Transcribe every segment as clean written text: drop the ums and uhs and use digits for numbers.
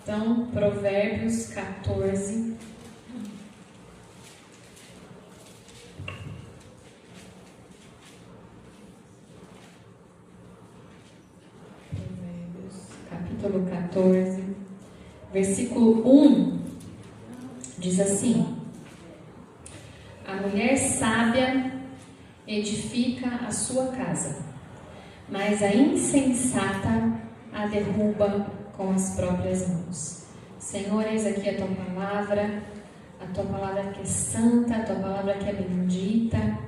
Então, Provérbios 14. Provérbios, capítulo 14, versículo 1, diz assim: a mulher sábia edifica a sua casa, mas a insensata a derruba com as próprias mãos. Senhor, eis aqui a tua palavra que é santa, a tua palavra que é bendita.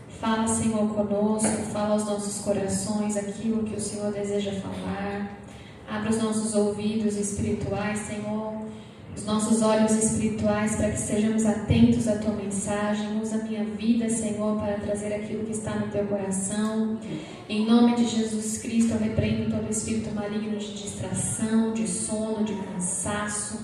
Fala, Senhor, conosco, fala aos nossos corações aquilo que o Senhor deseja falar. Abra os nossos ouvidos espirituais, Senhor, os nossos olhos espirituais, para que sejamos atentos à tua mensagem. Usa a minha vida, Senhor, para trazer aquilo que está no teu coração. Em nome de Jesus Cristo, eu repreendo todo espírito maligno de distração, de sono, de cansaço.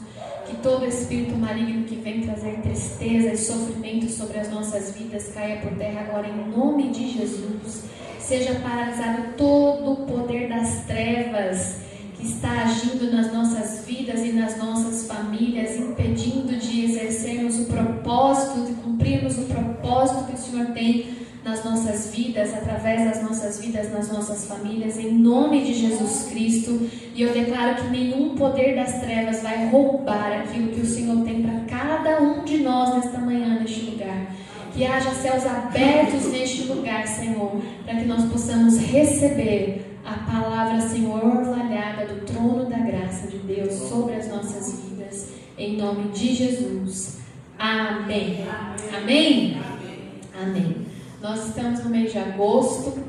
Que todo espírito maligno que vem trazer tristeza e sofrimento sobre as nossas vidas caia por terra agora, em nome de Jesus. Seja paralisado todo o poder das trevas que está agindo nas nossas vidas e nas nossas famílias, impedindo de exercermos o propósito, de cumprirmos o propósito que o Senhor tem nas nossas vidas, através das nossas vidas, nas nossas famílias, em nome de Jesus Cristo. E eu declaro que nenhum poder das trevas vai roubar aquilo que o Senhor tem para cada um de nós nesta manhã, neste lugar. Que haja céus abertos neste lugar, Senhor, para que nós possamos receber a palavra, Senhor, orvalhada do trono da graça de Deus sobre as nossas vidas, em nome de Jesus. Amém. Amém? Amém. Nós estamos no mês de agosto,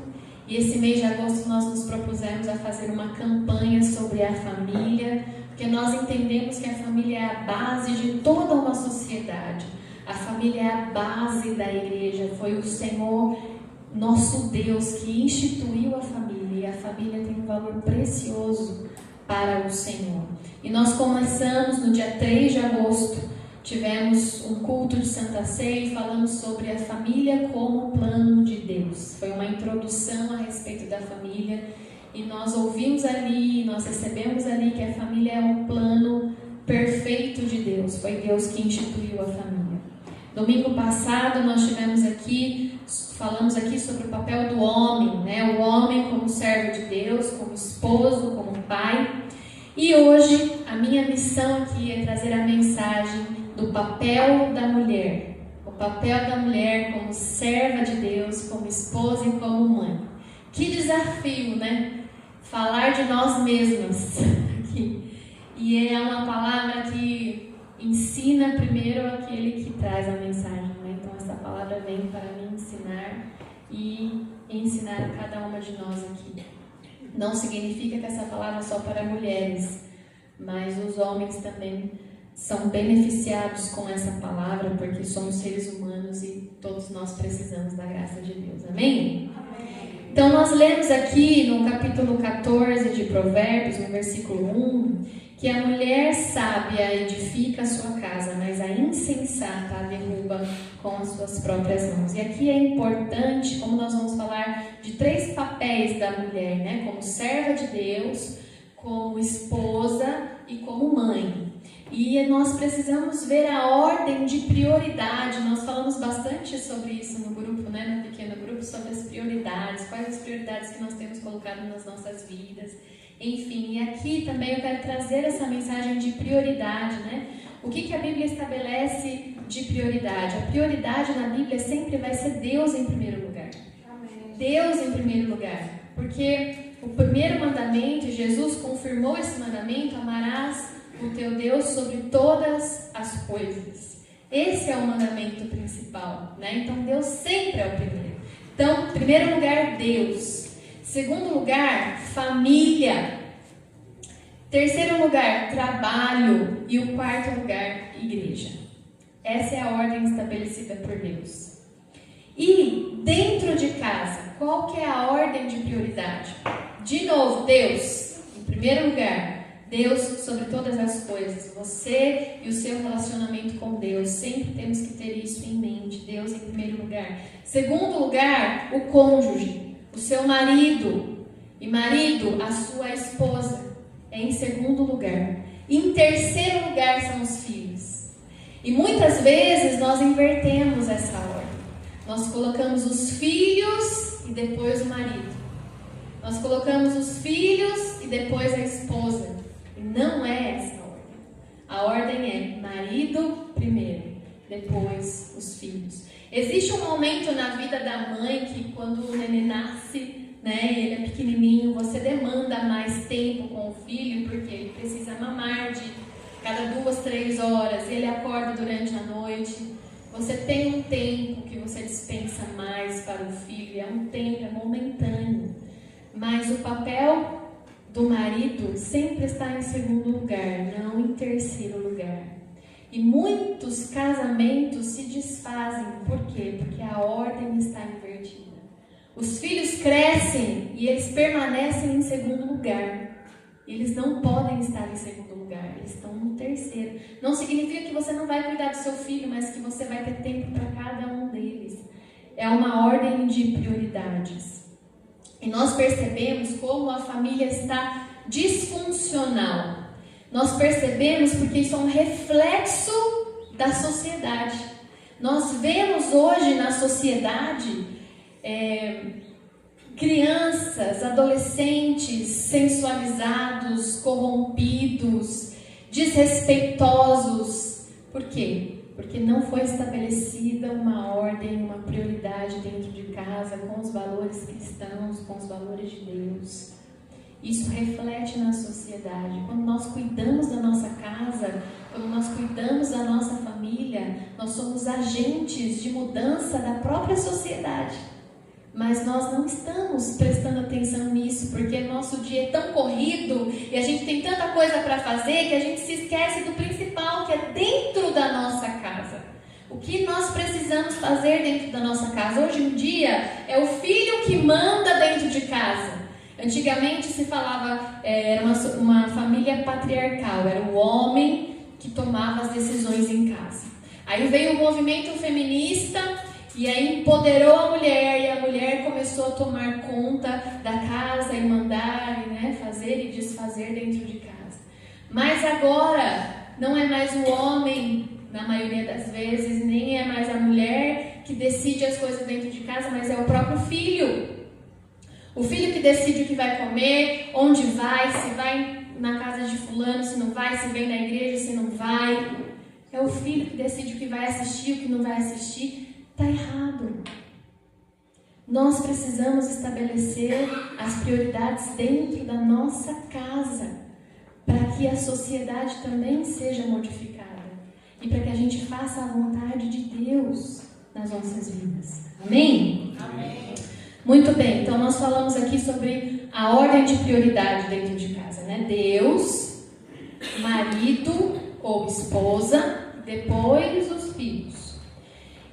e esse mês de agosto nós nos propusemos a fazer uma campanha sobre a família, porque nós entendemos que a família é a base de toda uma sociedade. A família é a base da igreja. Foi o Senhor, nosso Deus, que instituiu a família, e a família tem um valor precioso para o Senhor. E nós começamos no dia 3 de agosto, tivemos um culto de Santa Ceia e falamos sobre a família como plano de Deus. Foi uma introdução a respeito da família, e nós ouvimos ali, nós recebemos ali que a família é um plano perfeito de Deus. Foi Deus que instituiu a família. Domingo passado nós falamos aqui sobre o papel do homem, né? O homem como servo de Deus, como esposo, como pai. E hoje a minha missão aqui é trazer a mensagem do papel da mulher. O papel da mulher como serva de Deus, como esposa e como mãe. Que desafio, né? Falar de nós mesmas aqui. E é uma palavra que ensina primeiro aquele que traz a mensagem, né? Então essa palavra vem para me ensinar e ensinar a cada uma de nós aqui. Não significa que essa palavra é só para mulheres, mas os homens também são beneficiados com essa palavra, porque somos seres humanos e todos nós precisamos da graça de Deus. Amém? Então nós lemos aqui no capítulo 14 de Provérbios, no versículo 1, que a mulher sábia edifica a sua casa, mas a insensata a derruba com as suas próprias mãos. E aqui é importante, como nós vamos falar de 3 papéis da mulher, né? Como serva de Deus, como esposa e como mãe. E nós precisamos ver a ordem de prioridade. Nós falamos bastante sobre isso no grupo, né? No pequeno grupo, sobre as prioridades, quais as prioridades que nós temos colocado nas nossas vidas. Enfim, e aqui também eu quero trazer essa mensagem de prioridade, né? O que a Bíblia estabelece de prioridade? A prioridade na Bíblia sempre vai ser Deus em primeiro lugar. Amém. Deus em primeiro lugar. Porque o primeiro mandamento, Jesus confirmou esse mandamento: amarás o teu Deus sobre todas as coisas. Esse é o mandamento principal, né? Então Deus sempre é o primeiro. Então, em primeiro lugar, Deus. Segundo lugar, família. Terceiro lugar, trabalho. E o quarto lugar, igreja. Essa é a ordem estabelecida por Deus. E dentro de casa, qual que é a ordem de prioridade? De novo, Deus em primeiro lugar. Deus sobre todas as coisas. Você e o seu relacionamento com Deus. Sempre temos que ter isso em mente. Deus em primeiro lugar. Segundo lugar, o cônjuge. O seu marido. E marido, a sua esposa. É em segundo lugar. Em terceiro lugar são os filhos. E muitas vezes nós invertemos essa ordem. Nós colocamos os filhos e depois o marido. Nós colocamos os filhos e depois a esposa. E não é essa a ordem. A ordem é marido primeiro, depois os filhos. Existe um momento na vida da mãe que quando o neném nasce, né, ele é pequenininho, você demanda mais tempo com o filho, porque ele precisa mamar de cada 2, 3 horas, ele acorda durante a noite. Você tem um tempo que você dispensa mais para o filho, é um tempo, é momentâneo. Mas o papel do marido sempre está em segundo lugar, não em terceiro lugar. E muitos casamentos se desfazem. Por quê? Porque a ordem está invertida. Os filhos crescem e eles permanecem em segundo lugar. Eles não podem estar em segundo lugar, eles estão no terceiro. Não significa que você não vai cuidar do seu filho, mas que você vai ter tempo para cada um deles. É uma ordem de prioridades. E nós percebemos como a família está disfuncional. Nós percebemos porque isso é um reflexo da sociedade. Nós vemos hoje na sociedade crianças, adolescentes sensualizados, corrompidos, desrespeitosos. Por quê? Porque não foi estabelecida uma ordem, uma prioridade dentro de casa com os valores cristãos, com os valores de Deus. Isso reflete na sociedade. Quando nós cuidamos da nossa casa, quando nós cuidamos da nossa família, nós somos agentes de mudança da própria sociedade. Mas nós não estamos prestando atenção nisso, porque nosso dia é tão corrido e a gente tem tanta coisa para fazer que a gente se esquece do principal, que é dentro da nossa casa. O que nós precisamos fazer dentro da nossa casa? Hoje em dia é o filho que manda dentro de casa. Antigamente se falava, era uma família patriarcal, era o homem que tomava as decisões em casa. Aí veio o movimento feminista e aí empoderou a mulher, e a mulher começou a tomar conta da casa e mandar, né, fazer e desfazer dentro de casa. Mas agora não é mais o homem, na maioria das vezes, nem é mais a mulher que decide as coisas dentro de casa, mas é o próprio filho. O filho que decide o que vai comer, onde vai, se vai na casa de fulano, se não vai, se vem na igreja, se não vai. É o filho que decide o que vai assistir, o que não vai assistir. Está errado. Nós precisamos estabelecer as prioridades dentro da nossa casa, para que a sociedade também seja modificada e para que a gente faça a vontade de Deus nas nossas vidas. Amém? Amém. Muito bem, então nós falamos aqui sobre a ordem de prioridade dentro de casa, né? Deus, marido ou esposa, depois os filhos.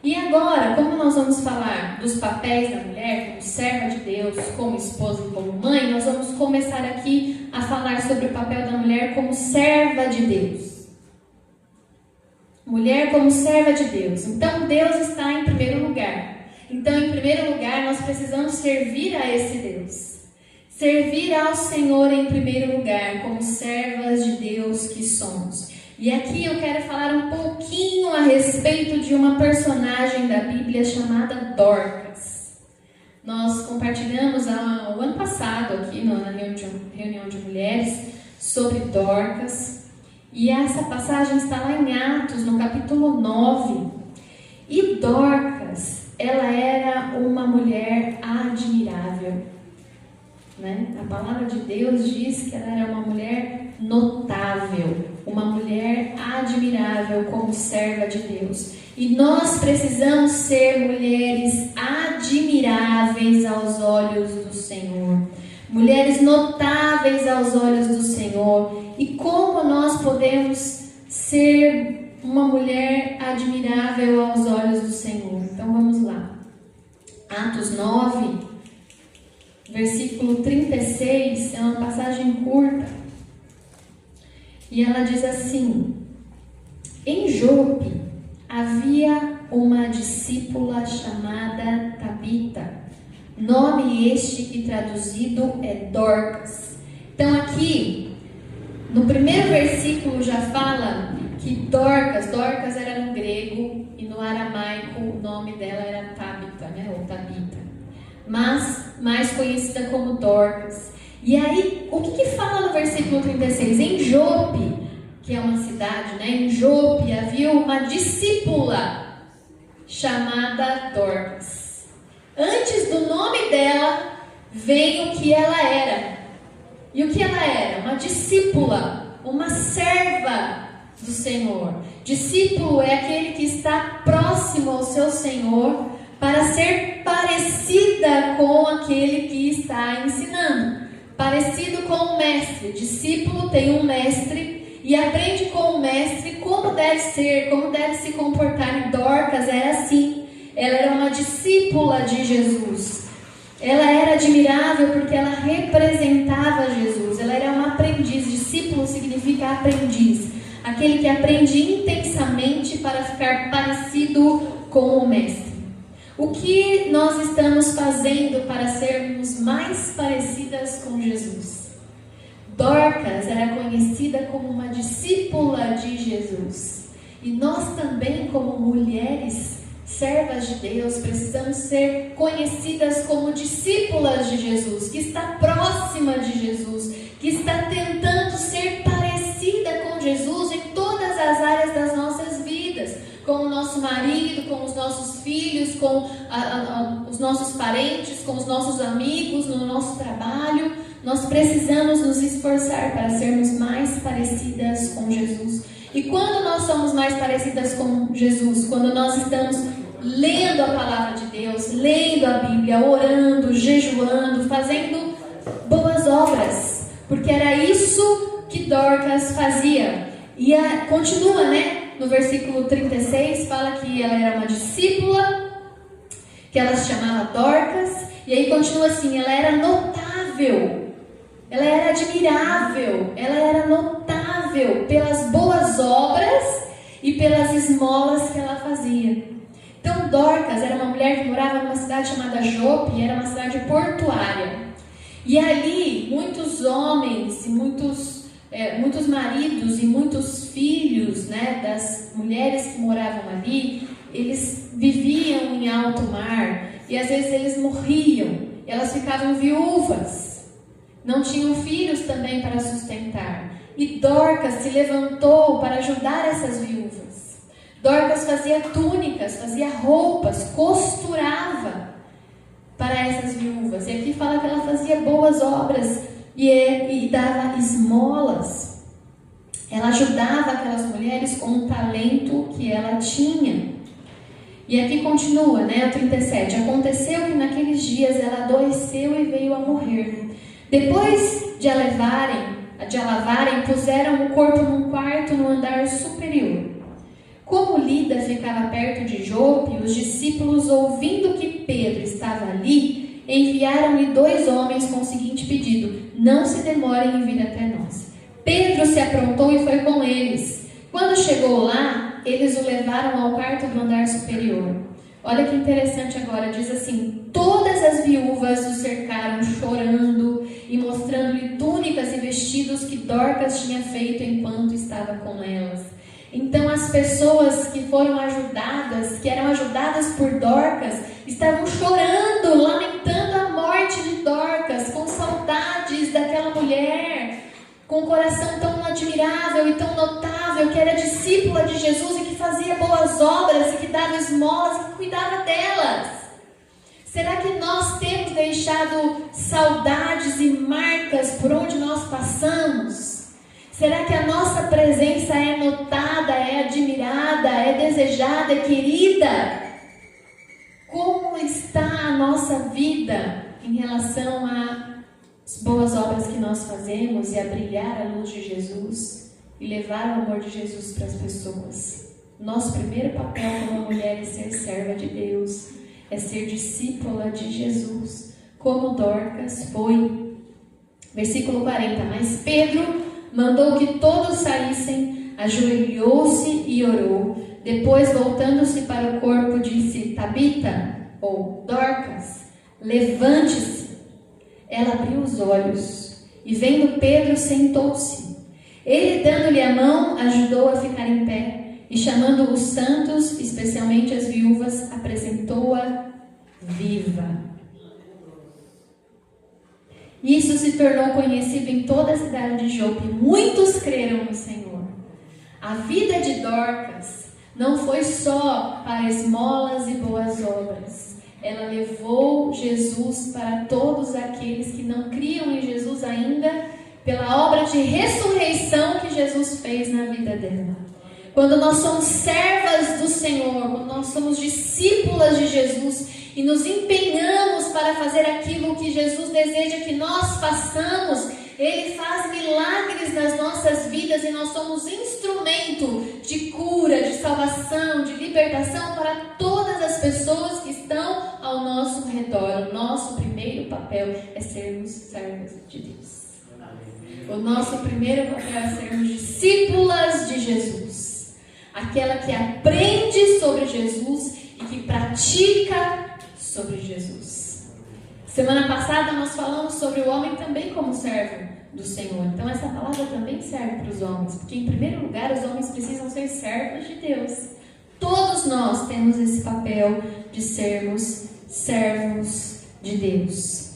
E agora, como nós vamos falar dos papéis da mulher, como serva de Deus, como esposa e como mãe, nós vamos começar aqui a falar sobre o papel da mulher como serva de Deus. Mulher como serva de Deus. Então, Deus está em primeiro lugar. Então, em primeiro lugar, nós precisamos servir a esse Deus. Servir ao Senhor em primeiro lugar, como servas de Deus que somos. E aqui eu quero falar um pouquinho a respeito de uma personagem da Bíblia chamada Dorcas. Nós compartilhamos o ano passado aqui na reunião de mulheres sobre Dorcas. E essa passagem está lá em Atos, no capítulo 9. E Dorcas, ela era uma mulher admirável, né? A palavra de Deus diz que ela era uma mulher notável, uma mulher admirável como serva de Deus. E nós precisamos ser mulheres admiráveis aos olhos do Senhor, mulheres notáveis aos olhos do Senhor. E como nós podemos ser uma mulher admirável aos olhos do Senhor? Então vamos lá. Atos 9, versículo 36, é uma passagem curta. E ela diz assim: em Jope havia uma discípula chamada Tabita, nome este que traduzido é Dorcas. Então aqui No primeiro versículo já fala que Dorcas era no grego e no aramaico o nome dela era Tabita, né? Ou Tabita, mas mais conhecida como Dorcas. E aí, o que fala no versículo 36? Em Jope, que é uma cidade, né? Em Jope havia uma discípula chamada Dorcas. Antes do nome dela vem o que ela era. E o que ela era? Uma discípula, uma serva do Senhor. Discípulo é aquele que está próximo ao seu Senhor para ser parecida com aquele que está ensinando. Parecido com o mestre. Discípulo tem um mestre e aprende com o mestre como deve ser, como deve se comportar. E Dorcas era assim. Ela era uma discípula de Jesus. Ela era admirável porque ela representava Jesus. Ela era uma aprendiz. Discípulo significa aprendiz. Aquele que aprende intensamente para ficar parecido com o mestre. O que nós estamos fazendo para sermos mais parecidas com Jesus? Dorcas era conhecida como uma discípula de Jesus. E nós também, como mulheres servas de Deus, precisamos ser conhecidas como discípulas de Jesus, que está próxima de Jesus, que está tentando ser parecida com Jesus em todas as áreas das nossas vidas, com o nosso marido, com os nossos filhos, com os nossos parentes, com os nossos amigos, no nosso trabalho. Nós precisamos nos esforçar para sermos mais parecidas com Jesus. E quando nós somos mais parecidas com Jesus? Quando nós estamos lendo a palavra de Deus, lendo a Bíblia, orando, jejuando, fazendo boas obras. Porque era isso que Dorcas fazia. E continua, né? No versículo 36 fala que ela era uma discípula, que ela se chamava Dorcas. E aí continua assim, ela era notável. Ela era admirável, ela era notável pelas boas obras e pelas esmolas que ela fazia. Então Dorcas era uma mulher que morava numa cidade chamada Jope, era uma cidade portuária. E ali muitos homens e muitos maridos e muitos filhos, né, das mulheres que moravam ali, eles viviam em alto mar e às vezes eles morriam, elas ficavam viúvas. Não tinham filhos também para sustentar. E Dorcas se levantou para ajudar essas viúvas. Dorcas fazia túnicas, fazia roupas, costurava para essas viúvas. E aqui fala que ela fazia boas obras e dava esmolas. Ela ajudava aquelas mulheres com o talento que ela tinha. E aqui continua, né, o 37. Aconteceu que naqueles dias ela adoeceu e veio a morrer. Depois de a lavarem, puseram o corpo num quarto no andar superior. Como Lida ficava perto de Jope, os discípulos, ouvindo que Pedro estava ali, enviaram-lhe 2 homens com o seguinte pedido: não se demorem em vir até nós. Pedro se aprontou e foi com eles. Quando chegou lá, eles o levaram ao quarto do andar superior. Olha que interessante agora, diz assim: todas as viúvas o cercaram chorando e mostrando-lhe túnicas e vestidos que Dorcas tinha feito enquanto estava com elas. Então as pessoas que foram ajudadas, que eram ajudadas por Dorcas, estavam chorando, lamentando a morte de Dorcas, com saudades daquela mulher, com um coração tão admirável e tão notável, que era discípula de Jesus e que fazia boas obras e que dava esmolas e que cuidava delas. Será que nós temos deixado saudades e marcas por onde nós passamos? Será que a nossa presença é notada, é admirada, é desejada, é querida? Como está a nossa vida em relação às boas obras que nós fazemos e a brilhar a luz de Jesus e levar o amor de Jesus para as pessoas? Nosso primeiro papel como mulher é ser serva de Deus, é ser discípula de Jesus, como Dorcas foi. Versículo 40. Mas Pedro mandou que todos saíssem, ajoelhou-se e orou. Depois, voltando-se para o corpo, disse: Tabita, ou Dorcas, levante-se. Ela abriu os olhos e, vendo Pedro, sentou-se. Ele, dando-lhe a mão, ajudou a ficar em pé e, chamando os santos, especialmente as viúvas, apresentou-a viva. Isso se tornou conhecido em toda a cidade de Jope. Muitos creram no Senhor. A vida de Dorcas não foi só para esmolas e boas obras. Ela levou Jesus para todos aqueles que não criam em Jesus ainda, pela obra de ressurreição que Jesus fez na vida dela. Quando nós somos servas do Senhor, quando nós somos discípulas de Jesus e nos empenhamos para fazer aquilo que Jesus deseja que nós façamos, Ele faz milagres nas nossas vidas e nós somos instrumento de cura, de salvação, de libertação para todas as pessoas que estão ao nosso redor. O nosso primeiro papel é sermos servos de Deus. O nosso primeiro papel é sermos discípulas de Jesus. Aquela que aprende sobre Jesus e que pratica sobre Jesus. Semana passada nós falamos sobre o homem também como servo do Senhor. Então essa palavra também serve para os homens, porque em primeiro lugar os homens precisam ser servos de Deus. Todos nós temos esse papel de sermos servos de Deus.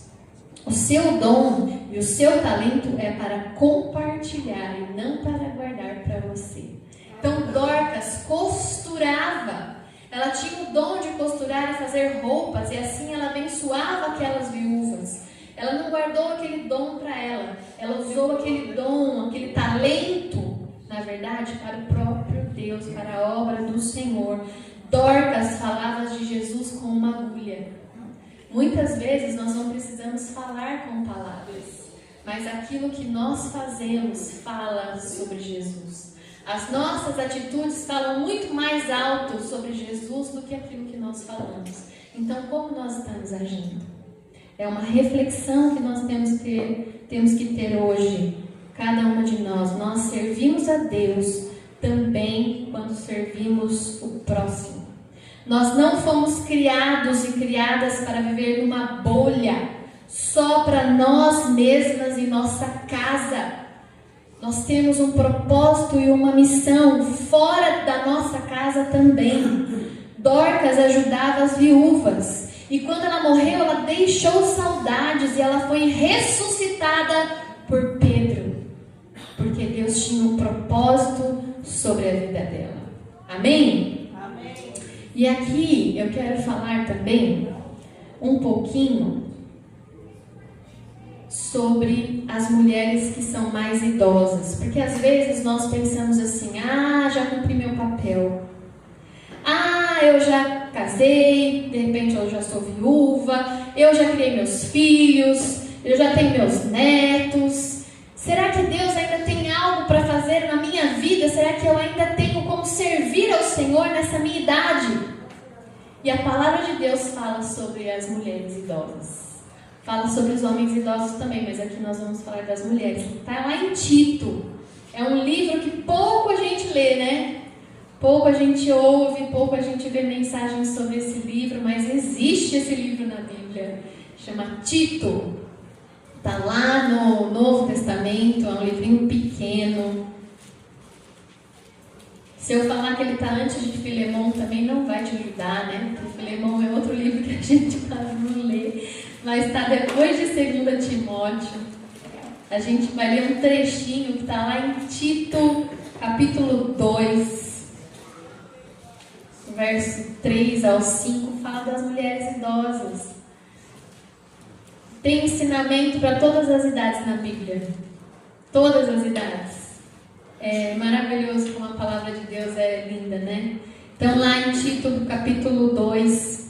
O seu dom e o seu talento é para compartilhar e não para guardar para você. Então Dorcas costurava. Ela tinha o dom de costurar e fazer roupas, e assim ela abençoava aquelas viúvas. Ela não guardou aquele dom para ela. Ela usou aquele dom, aquele talento, na verdade, para o próprio Deus, para a obra do Senhor. Dorcas falava de Jesus com uma agulha. Muitas vezes nós não precisamos falar com palavras, mas aquilo que nós fazemos fala sobre Jesus. As nossas atitudes falam muito mais alto sobre Jesus do que aquilo que nós falamos. Então, como nós estamos agindo? É uma reflexão que nós temos que ter hoje. Cada uma de nós. Nós servimos a Deus também quando servimos o próximo. Nós não fomos criados e criadas para viver numa bolha, só para nós mesmas e nossa casa. Nós temos um propósito e uma missão fora da nossa casa também. Dorcas ajudava as viúvas. E quando ela morreu, ela deixou saudades e ela foi ressuscitada por Pedro. Porque Deus tinha um propósito sobre a vida dela. Amém? Amém. E aqui eu quero falar também um pouquinho sobre as mulheres que são mais idosas, porque às vezes nós pensamos assim: já cumpri meu papel, eu já casei, de repente eu já sou viúva, eu já criei meus filhos, eu já tenho meus netos. Será que Deus ainda tem algo para fazer na minha vida? Será que eu ainda tenho como servir ao Senhor nessa minha idade? E a palavra de Deus fala sobre as mulheres idosas. Fala sobre os homens idosos também, mas aqui nós vamos falar das mulheres. Está lá em Tito. É um livro que pouco a gente lê, né? Pouco a gente ouve, pouco a gente vê mensagens sobre esse livro, mas existe esse livro na Bíblia. Chama Tito. Está lá no Novo Testamento, é um livrinho pequeno. Se eu falar que ele está antes de Filemão, também não vai te ajudar, né? Porque Filemão é outro livro que a gente quase não lê. Mas está depois de 2 Timóteo. A gente vai ler um trechinho que está lá em Tito, capítulo 2, verso 3 ao 5, fala das mulheres idosas. Tem ensinamento para todas as idades na Bíblia. Todas as idades. É maravilhoso como a palavra de Deus é linda, né? Então lá em Tito, capítulo 2,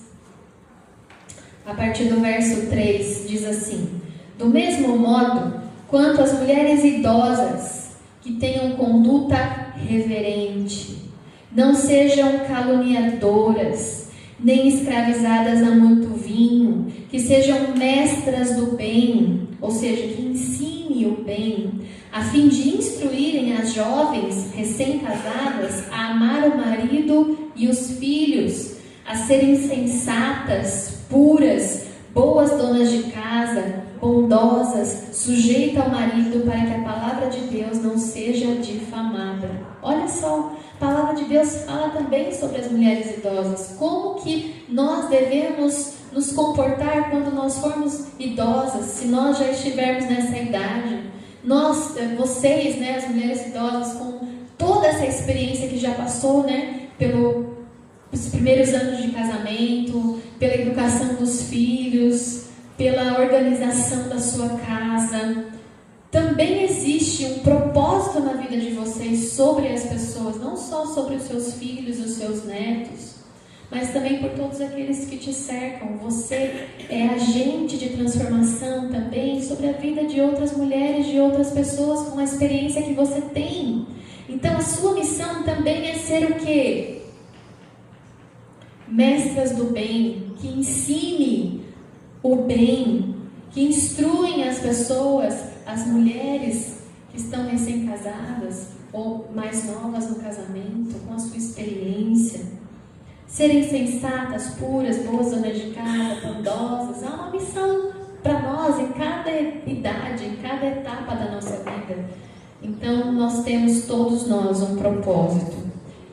a partir do verso 3, diz assim: do mesmo modo, quanto às mulheres idosas, que tenham conduta reverente, não sejam caluniadoras, nem escravizadas a muito vinho, que sejam mestras do bem, ou seja, que ensine o bem, a fim de instruírem as jovens recém-casadas a amar o marido e os filhos, a serem sensatas, puras, boas donas de casa, bondosas, sujeita ao marido, para que a palavra de Deus não seja difamada. Olha só, a palavra de Deus fala também sobre as mulheres idosas. Como que nós devemos nos comportar quando nós formos idosas, se nós já estivermos nessa idade. Vocês, né, as mulheres idosas, com toda essa experiência que já passou, né, pelos primeiros anos de casamento, pela educação dos filhos, pela organização da sua casa. Também existe um propósito na vida de vocês sobre as pessoas, não só sobre os seus filhos, os seus netos, mas também por todos aqueles que te cercam. Você é agente de transformação também sobre a vida de outras mulheres, de outras pessoas com a experiência que você tem. Então a sua missão também é ser o quê? Mestras do bem, que ensine o bem, que instruem as pessoas, as mulheres que estão recém-casadas ou mais novas no casamento, com a sua experiência. Serem sensatas, puras, boas donas de casa, bondosas. Há uma missão para nós em cada idade, em cada etapa da nossa vida. Então, nós temos todos nós um propósito.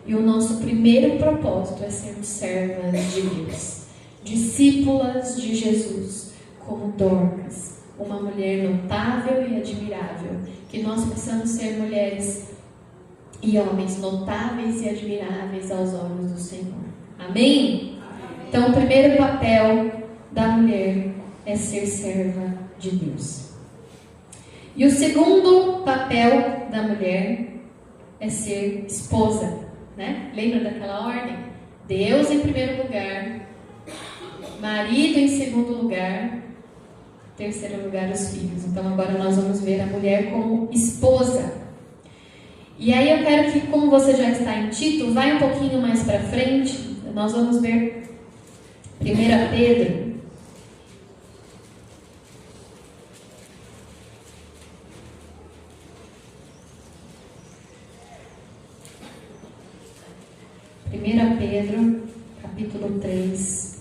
E o nosso primeiro propósito é sermos servas de Deus, discípulas de Jesus, como Dorcas, uma mulher notável e admirável. Que nós possamos ser mulheres e homens notáveis e admiráveis aos olhos do Senhor. Amém? Então, o primeiro papel da mulher é ser serva de Deus. E o segundo papel da mulher é ser esposa, né? Lembra daquela ordem? Deus em primeiro lugar, marido em segundo lugar, terceiro lugar os filhos. Então agora nós vamos ver a mulher como esposa. E aí eu quero que, como você já está em Tito, vai um pouquinho mais para frente. Nós vamos ver 1 Pedro. Pedro, capítulo 3.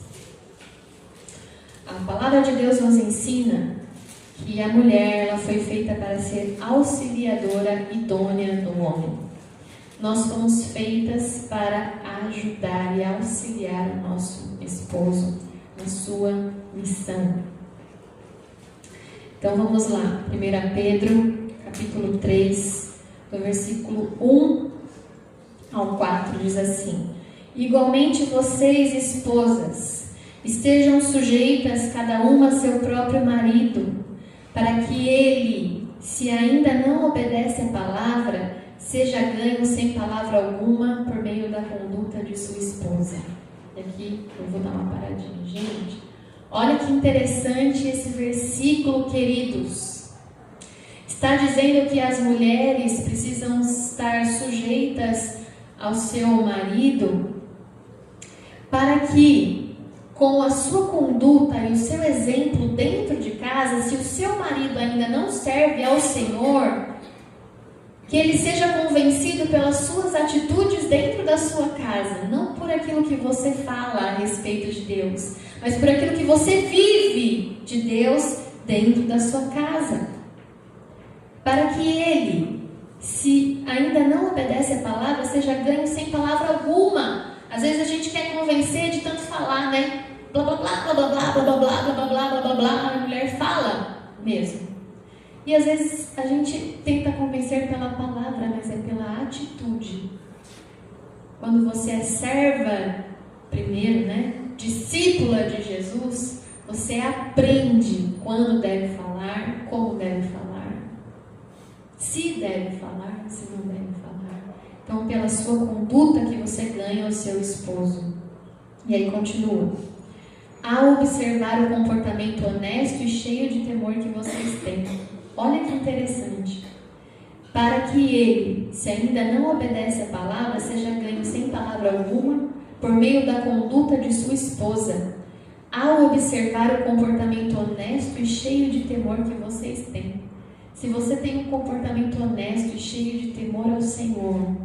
A palavra de Deus nos ensina que a mulher ela foi feita para ser auxiliadora idônea do homem. Nós fomos feitas para ajudar e auxiliar o nosso esposo na sua missão. Então vamos lá, 1 Pedro, capítulo 3, do versículo 1 ao 4, diz assim: igualmente vocês, esposas, estejam sujeitas cada uma a seu próprio marido, para que ele, se ainda não obedece à palavra, seja ganho sem palavra alguma por meio da conduta de sua esposa. E aqui eu vou dar uma paradinha, gente. Olha que interessante esse versículo, queridos. Está dizendo que as mulheres precisam estar sujeitas ao seu marido para que, com a sua conduta e o seu exemplo dentro de casa, se o seu marido ainda não serve ao Senhor, que ele seja convencido pelas suas atitudes dentro da sua casa, não por aquilo que você fala a respeito de Deus, mas por aquilo que você vive de Deus dentro da sua casa. Para que ele, se ainda não obedece a palavra, seja ganho sem palavra alguma. Às vezes a gente quer convencer de tanto falar, né? Blá blá blá blá blá blá blá blá blá blá blá blá blá. A mulher fala mesmo. E às vezes a gente tenta convencer pela palavra, mas é pela atitude. Quando você é serva, primeiro, né? Discípula de Jesus, você aprende quando deve falar, como deve falar, se deve falar, se não deve falar. Então, pela sua conduta que você ganha o seu esposo. E aí continua. Ao observar o comportamento honesto e cheio de temor que vocês têm. Olha que interessante. Para que ele, se ainda não obedece a palavra, seja ganho sem palavra alguma, por meio da conduta de sua esposa. Ao observar o comportamento honesto e cheio de temor que vocês têm. Se você tem um comportamento honesto e cheio de temor ao Senhor,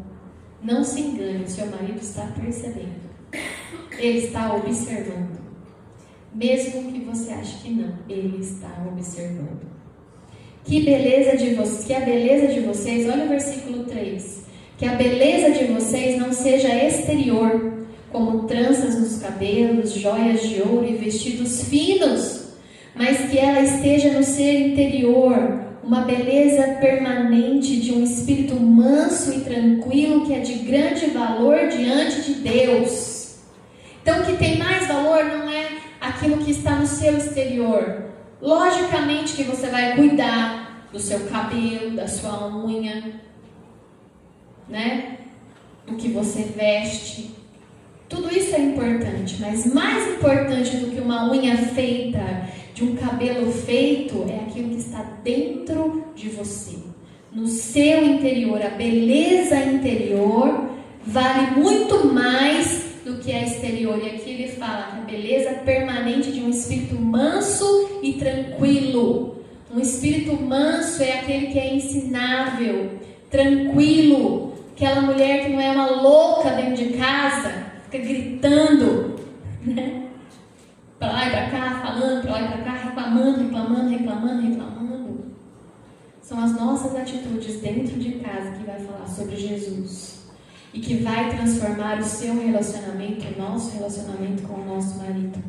não se engane, seu marido está percebendo. Ele está observando. mesmo que você ache que não, Ele está observando. Que a beleza de vocês, olha o versículo 3, que a beleza de vocês não seja exterior, como tranças nos cabelos, joias de ouro e vestidos finos, mas que ela esteja no ser interior, uma beleza permanente de um espírito manso e tranquilo que é de grande valor diante de Deus. Então, o que tem mais valor não é aquilo que está no seu exterior. Logicamente que você vai cuidar do seu cabelo, da sua unha, né? O que você veste. Tudo isso é importante, mas mais importante do que uma unha feita, de um cabelo feito, é aquilo que está dentro de você, no seu interior. A beleza interior vale muito mais do que a exterior. E aqui ele fala que a beleza permanente de um espírito manso e tranquilo. Um espírito manso é aquele que é ensinável, tranquilo, aquela mulher que não é uma louca dentro de casa, fica gritando, né? Para lá e para cá, falando, para lá e para cá, reclamando. São as nossas atitudes dentro de casa que vai falar sobre Jesus e que vai transformar o seu relacionamento, o nosso relacionamento com o nosso marido.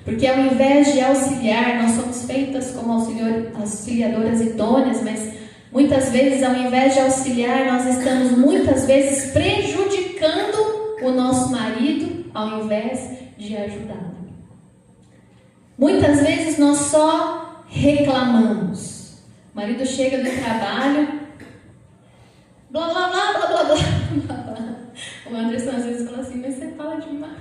Porque ao invés de auxiliar, nós somos feitas como auxiliadoras idôneas, mas muitas vezes, ao invés de auxiliar, nós estamos muitas vezes prejudicando o nosso marido, ao invés de ajudá-lo. Muitas vezes nós só reclamamos. O marido chega do trabalho, blá blá blá blá blá blá blá. O Anderson às vezes fala assim, mas você fala demais.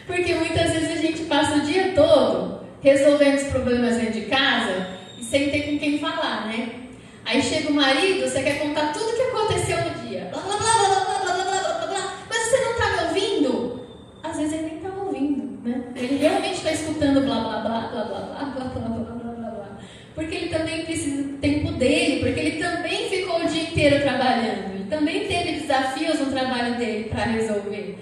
Porque muitas vezes a gente passa o dia todo resolvendo os problemas dentro de casa e sem ter com quem falar, né? Aí chega o marido, você quer contar tudo o que aconteceu no dia. Blá blá blá blá blá blá blá blá blá. Mas você não está me ouvindo? Às vezes ele nem está ouvindo, né? Ele realmente está escutando blá blá blá blá blá blá blá blá blá blá blá blá. Porque ele também precisa do tempo dele, porque ele também ficou o dia inteiro trabalhando. Ele também teve desafios no trabalho dele para resolver,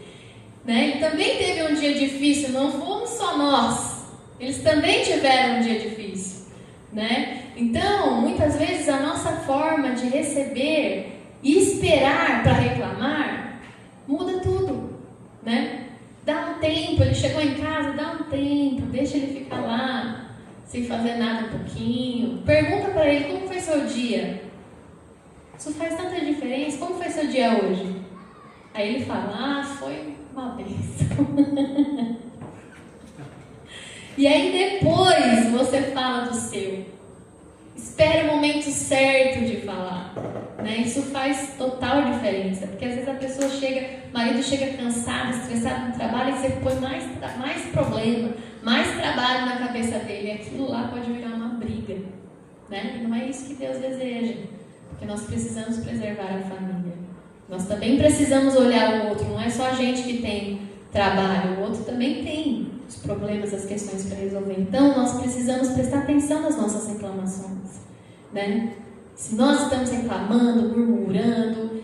né? Ele também teve um dia difícil, não fomos só nós. Eles também tiveram um dia difícil, né? Então, muitas vezes a nossa forma de receber e esperar para reclamar muda tudo, né? Dá um tempo, ele chegou em casa, dá um tempo, deixa ele ficar lá, sem fazer nada um pouquinho. Pergunta para ele como foi seu dia. Isso faz tanta diferença. Como foi seu dia hoje? Aí ele fala, foi uma bênção. E aí depois você fala do seu. Espere o momento certo de falar, né? Isso faz total diferença, porque às vezes a pessoa chega, o marido chega cansado, estressado no trabalho, e você põe mais problema, mais trabalho na cabeça dele, e aquilo lá pode virar uma briga, né? E não é isso que Deus deseja, porque nós precisamos preservar a família. Nós também precisamos olhar o outro, não é só a gente que tem trabalho, o outro também tem os problemas, as questões para resolver. Então, nós precisamos prestar atenção nas nossas reclamações, né? Se nós estamos reclamando, murmurando,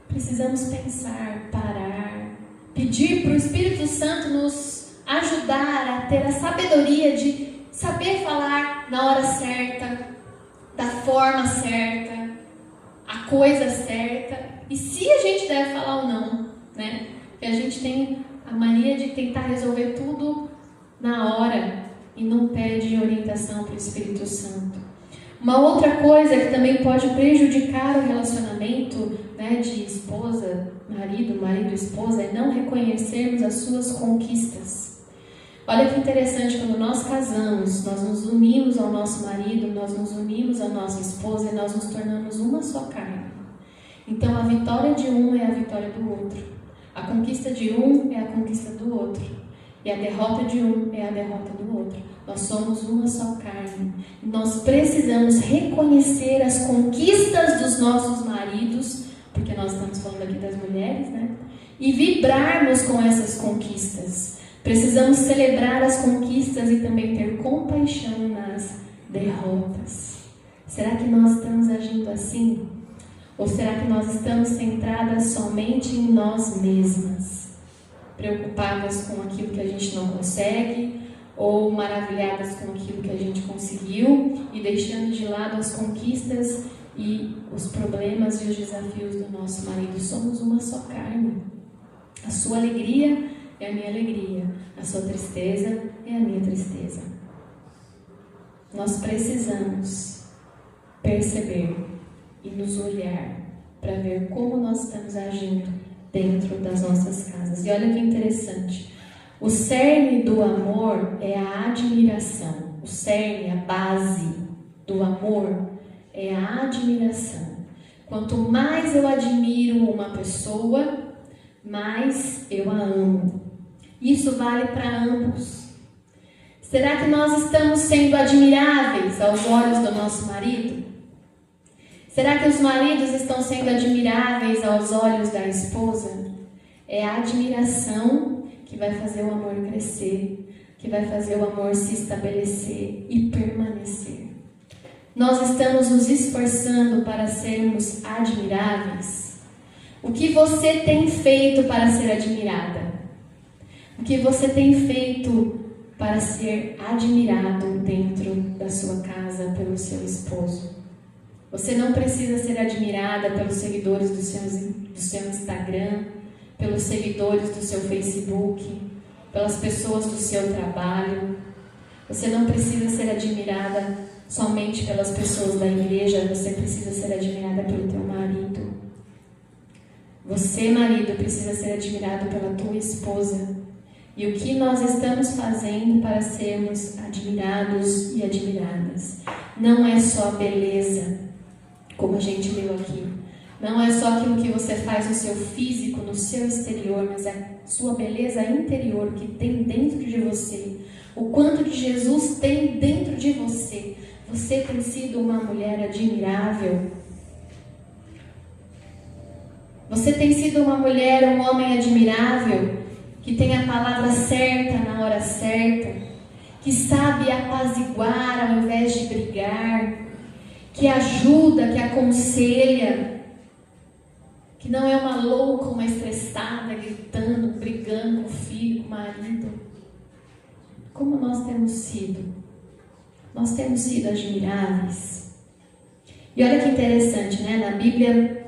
precisamos pensar, parar, pedir para o Espírito Santo nos ajudar a ter a sabedoria de saber falar na hora certa, da forma certa, a coisa certa, e se a gente deve falar ou não, né? Porque a gente tem a mania de tentar resolver tudo na hora e não pede orientação para o Espírito Santo. Uma outra coisa que também pode prejudicar o relacionamento, né, de esposa, marido, esposa, é não reconhecermos as suas conquistas. Olha que interessante, quando nós casamos, nós nos unimos ao nosso marido, nós nos unimos à nossa esposa e nós nos tornamos uma só carne. Então a vitória de um é a vitória do outro. A conquista de um é a conquista do outro. E a derrota de um é a derrota do outro. Nós somos uma só carne. Nós precisamos reconhecer as conquistas dos nossos maridos, porque nós estamos falando aqui das mulheres, né? E vibrarmos com essas conquistas. Precisamos celebrar as conquistas e também ter compaixão nas derrotas. Será que nós estamos agindo assim? Ou será que nós estamos centradas somente em nós mesmas? preocupadas com aquilo que a gente não consegue, ou maravilhadas com aquilo que a gente conseguiu e deixando de lado as conquistas e os problemas e os desafios do nosso marido. Somos uma só carne. A sua alegria é a minha alegria, a sua tristeza é a minha tristeza. Nós precisamos perceber e nos olhar para ver como nós estamos agindo dentro das nossas casas. E olha que interessante, o cerne do amor é a admiração. O cerne, a base do amor é a admiração. Quanto mais eu admiro uma pessoa, mais eu a amo. Isso vale para ambos. Será que nós estamos sendo admiráveis aos olhos do nosso marido? Será que os maridos estão sendo admiráveis aos olhos da esposa? É a admiração que vai fazer o amor crescer, que vai fazer o amor se estabelecer e permanecer. Nós estamos nos esforçando para sermos admiráveis? O que você tem feito para ser admirada? O que você tem feito para ser admirado dentro da sua casa pelo seu esposo? Você não precisa ser admirada pelos seguidores do seu Instagram, pelos seguidores do seu Facebook, pelas pessoas do seu trabalho. Você não precisa ser admirada somente pelas pessoas da igreja, você precisa ser admirada pelo teu marido. Você, marido, precisa ser admirado pela tua esposa. E o que nós estamos fazendo para sermos admirados e admiradas? Não é só a beleza, como a gente leu aqui. Não é só aquilo que você faz no seu físico, no seu exterior, mas a sua beleza interior, que tem dentro de você. O quanto de Jesus tem dentro de você. Você tem sido uma mulher admirável. Você tem sido uma mulher, um homem admirável, que tem a palavra certa na hora certa, que sabe apaziguar ao invés de brigar, que ajuda, que aconselha, que não é uma louca, uma estressada, gritando, brigando com o filho, com o marido. Como nós temos sido? Nós temos sido admiráveis. E olha que interessante, né? Na Bíblia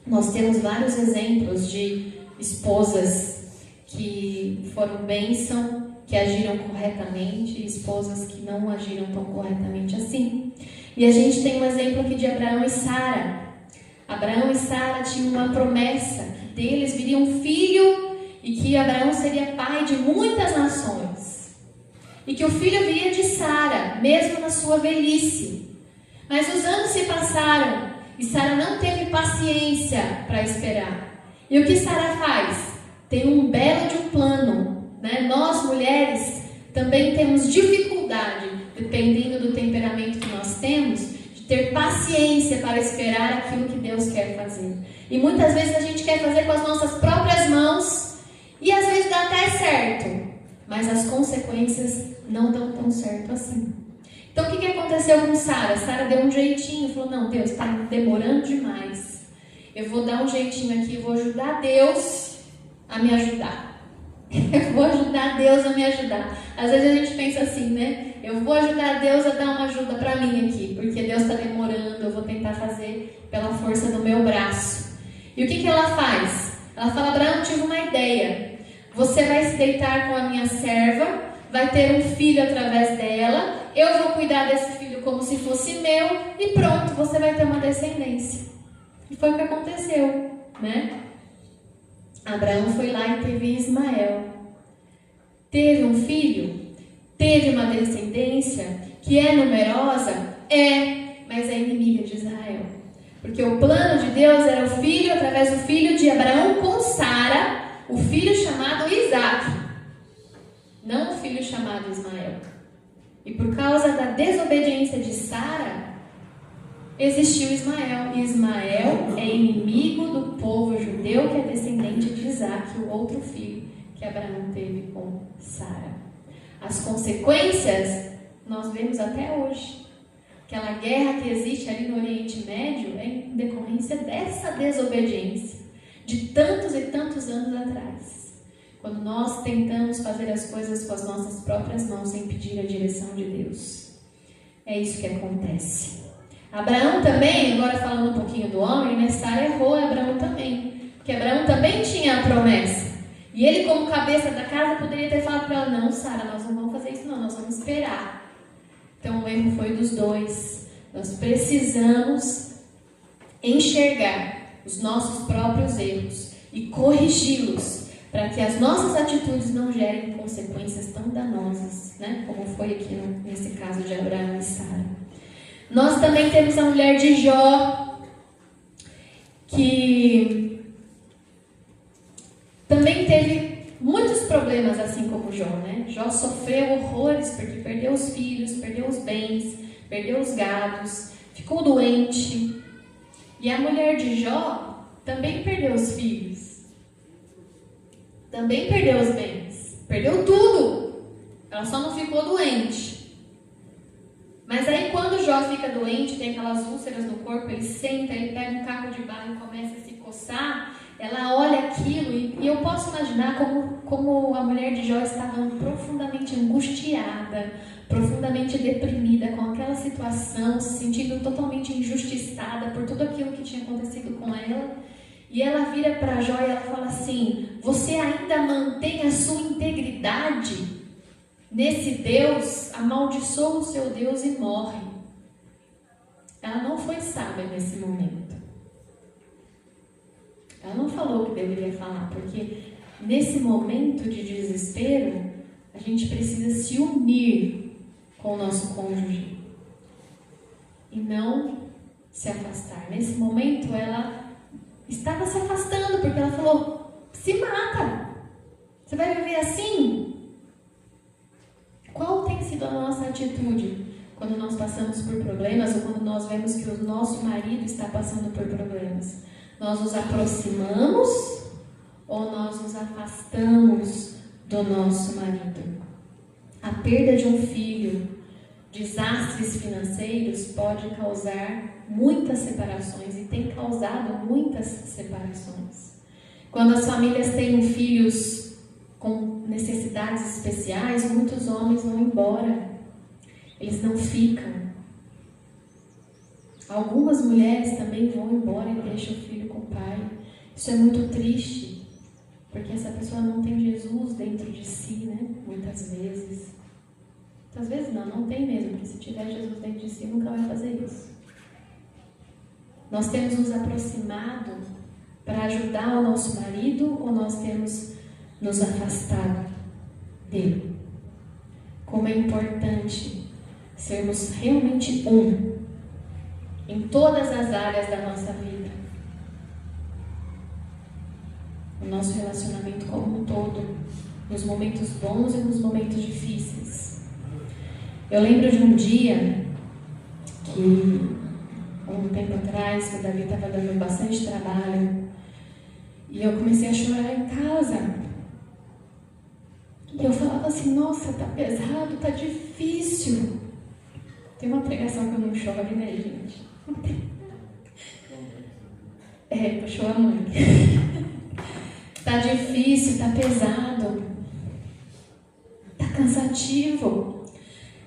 nós temos vários exemplos de esposas que foram bênção, que agiram corretamente, e esposas que não agiram tão corretamente assim. E a gente tem um exemplo aqui de Abraão e Sara. Abraão e Sara tinham uma promessa, que deles viria um filho e que Abraão seria pai de muitas nações. E que o filho viria de Sara, mesmo na sua velhice. Mas os anos se passaram e Sara não teve paciência para esperar. E o que Sara faz? Tem um belo de um plano, né? Nós, mulheres, também temos dificuldade, dependendo do temperamento que nós temos, de ter paciência para esperar aquilo que Deus quer fazer. E muitas vezes a gente quer fazer com as nossas próprias mãos e às vezes dá até certo, mas as consequências não dão tão certo assim. Então o que aconteceu com Sara? Sara deu um jeitinho, falou, não, Deus, está demorando demais. Eu vou dar um jeitinho aqui, vou ajudar Deus a me ajudar. Eu vou ajudar Deus a me ajudar. Às vezes a gente pensa assim, né? Eu vou ajudar Deus a dar uma ajuda para mim aqui, porque Deus está demorando, eu vou tentar fazer pela força do meu braço. E o que ela faz? Ela fala, Abraão, tive uma ideia. Você vai se deitar com a minha serva, vai ter um filho através dela, eu vou cuidar desse filho como se fosse meu, e pronto, você vai ter uma descendência. E foi o que aconteceu, né? Abraão foi lá e teve Ismael. Teve um filho, teve uma descendência que é numerosa, mas é inimiga de Israel. Porque o plano de Deus era o filho, através do filho de Abraão com Sara, o filho chamado Isaac, não o filho chamado Ismael. E por causa da desobediência de Sara, existiu Ismael. E Ismael é inimigo do povo judeu, que é descendente de Isaac, o outro filho que Abraão teve com Sara. As consequências nós vemos até hoje. Aquela guerra que existe ali no Oriente Médio é em decorrência dessa desobediência de tantos e tantos anos atrás. Quando nós tentamos fazer as coisas com as nossas próprias mãos sem pedir a direção de Deus. É isso que acontece. Abraão também, agora falando um pouquinho do homem, né? Sara errou, Abraão também. Porque Abraão também tinha a promessa. E ele, como cabeça da casa, poderia ter falado para ela: não, Sara, nós não vamos fazer isso não, nós vamos esperar. Então o erro foi dos dois. Nós precisamos enxergar os nossos próprios erros e corrigi-los, para que as nossas atitudes não gerem consequências tão danosas, né? Como foi aqui nesse caso de Abraão e Sara. Nós também temos a mulher de Jó, que também teve muitos problemas, assim como Jó, né? Jó sofreu horrores porque perdeu os filhos, perdeu os bens, perdeu os gados, ficou doente. E a mulher de Jó também perdeu os filhos. Também perdeu os bens, perdeu tudo. Ela só não ficou doente. Mas aí quando Jó fica doente, tem aquelas úlceras no corpo, ele senta, ele pega um caco de barro e começa a se coçar. Ela olha aquilo e eu posso imaginar como a mulher de Jó estava profundamente angustiada, profundamente deprimida com aquela situação, se sentindo totalmente injustiçada por tudo aquilo que tinha acontecido com ela. E ela vira para Jó e ela fala assim: você ainda mantém a sua integridade nesse Deus? Amaldiçoa o seu Deus e morre. Ela não foi sábia nesse momento. Ela não falou o que deveria falar, porque nesse momento de desespero, a gente precisa se unir com o nosso cônjuge e não se afastar. Nesse momento, ela estava se afastando, porque ela falou: se mata, você vai viver assim? Qual tem sido a nossa atitude quando nós passamos por problemas ou quando nós vemos que o nosso marido está passando por problemas? Nós nos aproximamos ou nós nos afastamos do nosso marido? A perda de um filho, desastres financeiros pode causar muitas separações e tem causado muitas separações. Quando as famílias têm filhos com necessidades especiais, muitos homens vão embora, eles não ficam. Algumas mulheres também vão embora e deixam o filho com o pai. Isso é muito triste, porque essa pessoa não tem Jesus dentro de si, né? Muitas vezes. Muitas vezes não tem mesmo, porque se tiver Jesus dentro de si, nunca vai fazer isso. Nós temos nos aproximado para ajudar o nosso marido ou nós temos nos afastado dele? Como é importante sermos realmente um em todas as áreas da nossa vida. O nosso relacionamento como um todo, nos momentos bons e nos momentos difíceis. Eu lembro de um dia que, um tempo atrás, o Davi estava dando bastante trabalho e eu comecei a chorar em casa. E eu falava assim: nossa, tá pesado, tá difícil. Tem uma pregação que eu não choro, né, gente? Puxou a mãe. Tá difícil, tá pesado, tá cansativo.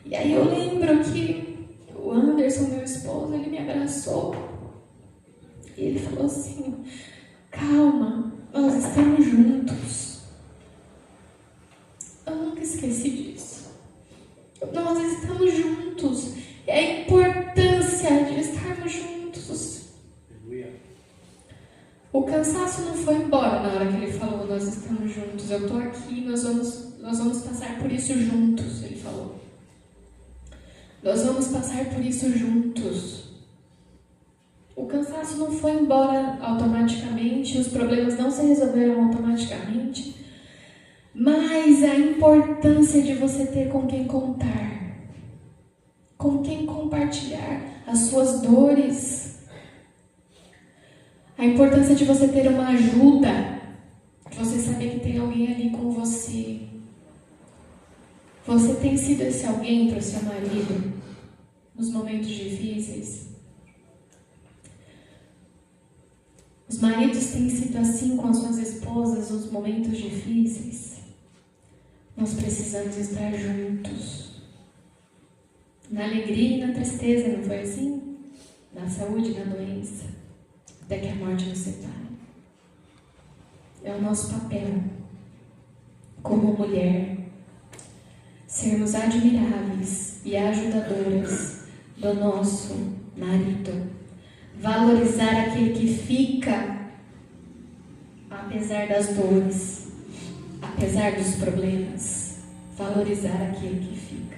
E aí eu lembro que o Anderson, meu esposo, ele me abraçou e ele falou assim: calma, nós estamos juntos. Eu nunca esqueci disso. Nós estamos juntos. E a importância de estarmos juntos. O cansaço não foi embora na hora que ele falou: nós estamos juntos, eu estou aqui, nós vamos passar por isso juntos, ele falou. Nós vamos passar por isso juntos. O cansaço não foi embora automaticamente, os problemas não se resolveram automaticamente, mas a importância de você ter com quem contar, com quem compartilhar as suas dores, a importância de você ter uma ajuda, de você saber que tem alguém ali com você. Você tem sido esse alguém para o seu marido nos momentos difíceis? Os maridos têm sido assim com as suas esposas nos momentos difíceis. Nós precisamos estar juntos. Na alegria e na tristeza, não foi assim? Na saúde e na doença. Até que a morte nos separe. É o nosso papel, como mulher, sermos admiráveis e ajudadoras do nosso marido. Valorizar aquele que fica, apesar das dores, apesar dos problemas. Valorizar aquele que fica.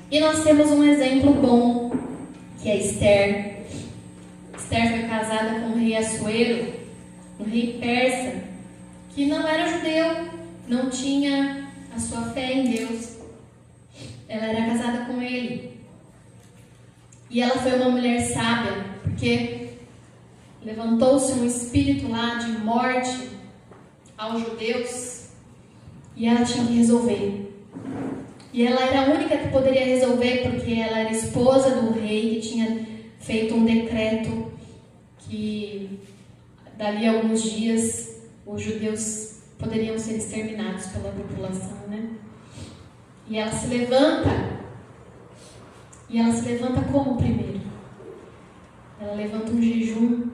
E nós temos um exemplo bom, que é Esther. Esther foi casada com o rei Assuero, um rei persa, que não era judeu, não tinha a sua fé em Deus. Ela era casada com ele. E ela foi uma mulher sábia, porque levantou-se um espírito lá de morte aos judeus e ela tinha que resolver. E ela era a única que poderia resolver, porque ela era esposa do rei que tinha feito um decreto que dali a alguns dias os judeus poderiam ser exterminados pela população, né? E ela se levanta. E ela se levanta como primeiro? Ela levanta um jejum,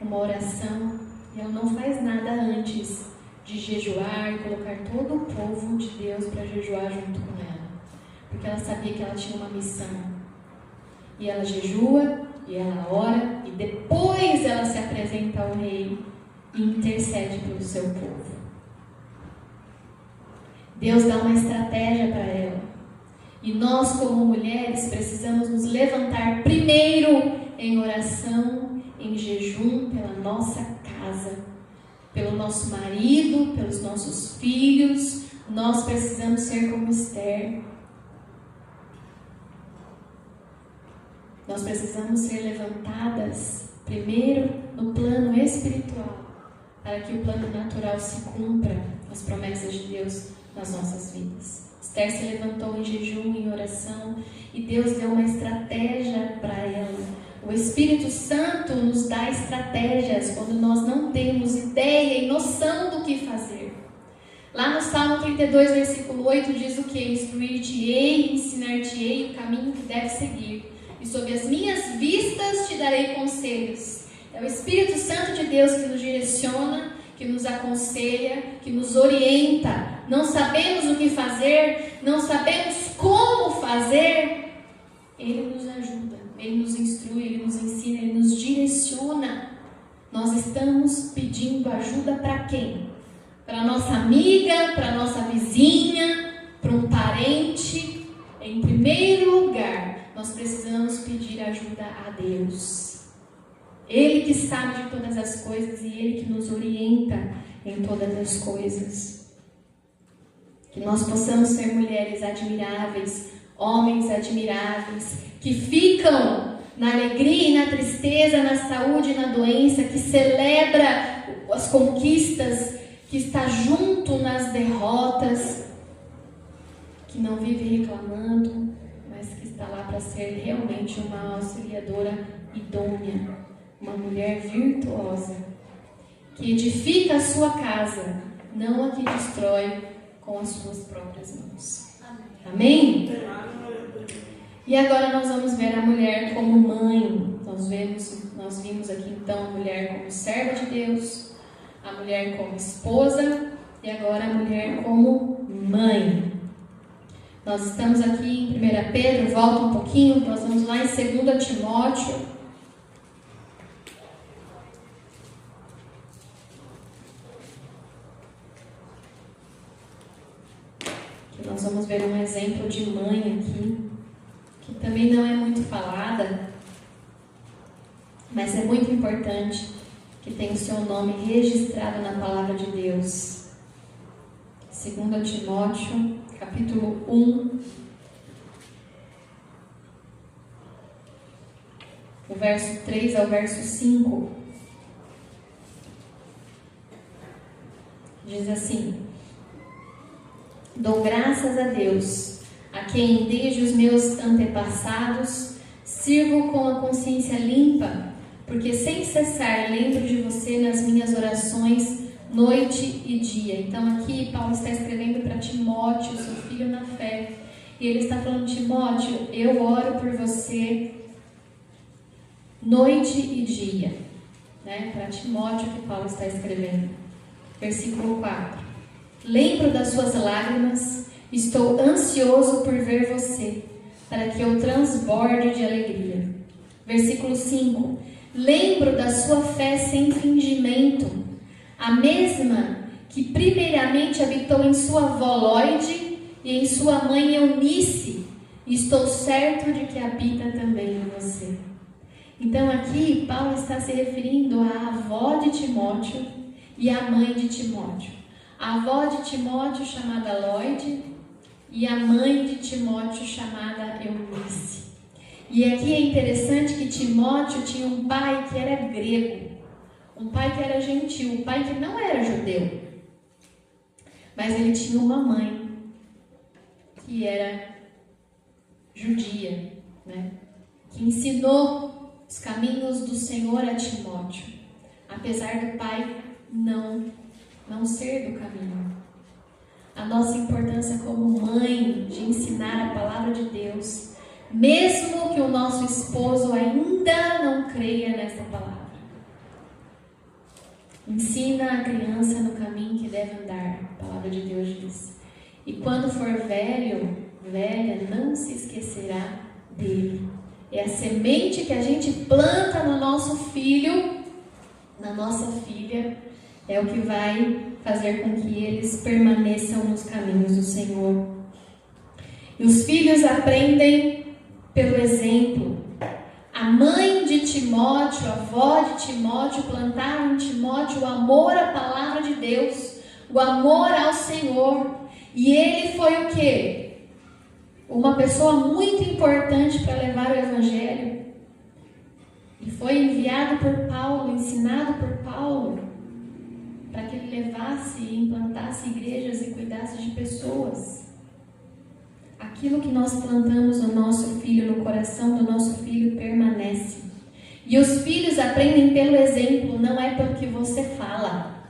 uma oração, e ela não faz nada antes de jejuar e colocar todo o povo de Deus para jejuar junto com ela. Porque ela sabia que ela tinha uma missão. E ela jejua, e ela ora, e depois ela se apresenta ao rei e intercede pelo seu povo. Deus dá uma estratégia para ela. E nós, como mulheres, precisamos nos levantar primeiro em oração, em jejum pela nossa casa, pelo nosso marido, pelos nossos filhos. Nós precisamos ser como Esther. Nós precisamos ser levantadas primeiro no plano espiritual, para que o plano natural se cumpra, as promessas de Deus nas nossas vidas. Esther se levantou em jejum, em oração, e Deus deu uma estratégia para ela. O Espírito Santo nos dá estratégias quando nós não temos ideia e noção do que fazer. Lá no Salmo 32, versículo 8, diz o que? Instruir-te-ei, ensinar-te-ei o caminho que deves seguir, e sob as minhas vistas te darei conselhos. É o Espírito Santo de Deus que nos direciona, que nos aconselha, que nos orienta. Não sabemos o que fazer, não sabemos como fazer. Ele nos ajuda, Ele nos instrui, Ele nos ensina, Ele nos direciona. Nós estamos pedindo ajuda para quem? Para nossa amiga, para nossa vizinha, para um parente. Em primeiro lugar, nós precisamos pedir ajuda a Deus. Ele que sabe de todas as coisas e Ele que nos orienta em todas as coisas. Que nós possamos ser mulheres admiráveis, homens admiráveis, que ficam na alegria e na tristeza, na saúde e na doença, que celebra as conquistas, que está junto nas derrotas, que não vive reclamando, mas que está lá para ser realmente uma auxiliadora idônea. Uma mulher virtuosa, que edifica a sua casa, não a que destrói com as suas próprias mãos. Amém? E agora nós vamos ver a mulher como mãe. Nós vimos aqui então a mulher como serva de Deus, a mulher como esposa e agora a mulher como mãe. Nós estamos aqui em 1 Pedro, volta um pouquinho, nós vamos lá em 2 Timóteo. Nós vamos ver um exemplo de mãe aqui, que também não é muito falada, mas é muito importante que tenha o seu nome registrado na palavra de Deus. 2 Timóteo, capítulo 1, o verso 3 ao verso 5. Diz assim: Dou graças a Deus, a quem desde os meus antepassados sirvo com a consciência limpa, porque sem cessar lembro de você nas minhas orações, noite e dia. Então aqui Paulo está escrevendo para Timóteo, seu filho na fé. E ele está falando: Timóteo, eu oro por você noite e dia. Para Timóteo que Paulo está escrevendo. Versículo 4. Lembro das suas lágrimas, estou ansioso por ver você, para que eu transborde de alegria. Versículo 5. Lembro da sua fé sem fingimento, a mesma que primeiramente habitou em sua avó Lóide e em sua mãe Eunice, e estou certo de que habita também em você. Então aqui Paulo está se referindo à avó de Timóteo e à mãe de Timóteo. A avó de Timóteo chamada Lóide e a mãe de Timóteo chamada Eunice. E aqui é interessante que Timóteo tinha um pai que era grego, um pai que era gentil, um pai que não era judeu, mas ele tinha uma mãe que era judia, que ensinou os caminhos do Senhor a Timóteo, apesar do pai não ser do caminho. A nossa importância como mãe de ensinar a palavra de Deus, mesmo que o nosso esposo ainda não creia nessa palavra. Ensina a criança no caminho que deve andar, a palavra de Deus diz. E quando for velho, velha, não se esquecerá dele. É a semente que a gente planta no nosso filho, na nossa filha, é o que vai fazer com que eles permaneçam nos caminhos do Senhor. E os filhos aprendem pelo exemplo. A mãe de Timóteo, a avó de Timóteo, plantaram em Timóteo o amor à palavra de Deus, o amor ao Senhor. E ele foi o quê? Uma pessoa muito importante para levar o Evangelho. E foi enviado por Paulo, ensinado por Paulo, para que ele levasse e implantasse igrejas e cuidasse de pessoas. Aquilo que nós plantamos no nosso filho, no coração do nosso filho, permanece. E os filhos aprendem pelo exemplo, não é pelo que você fala.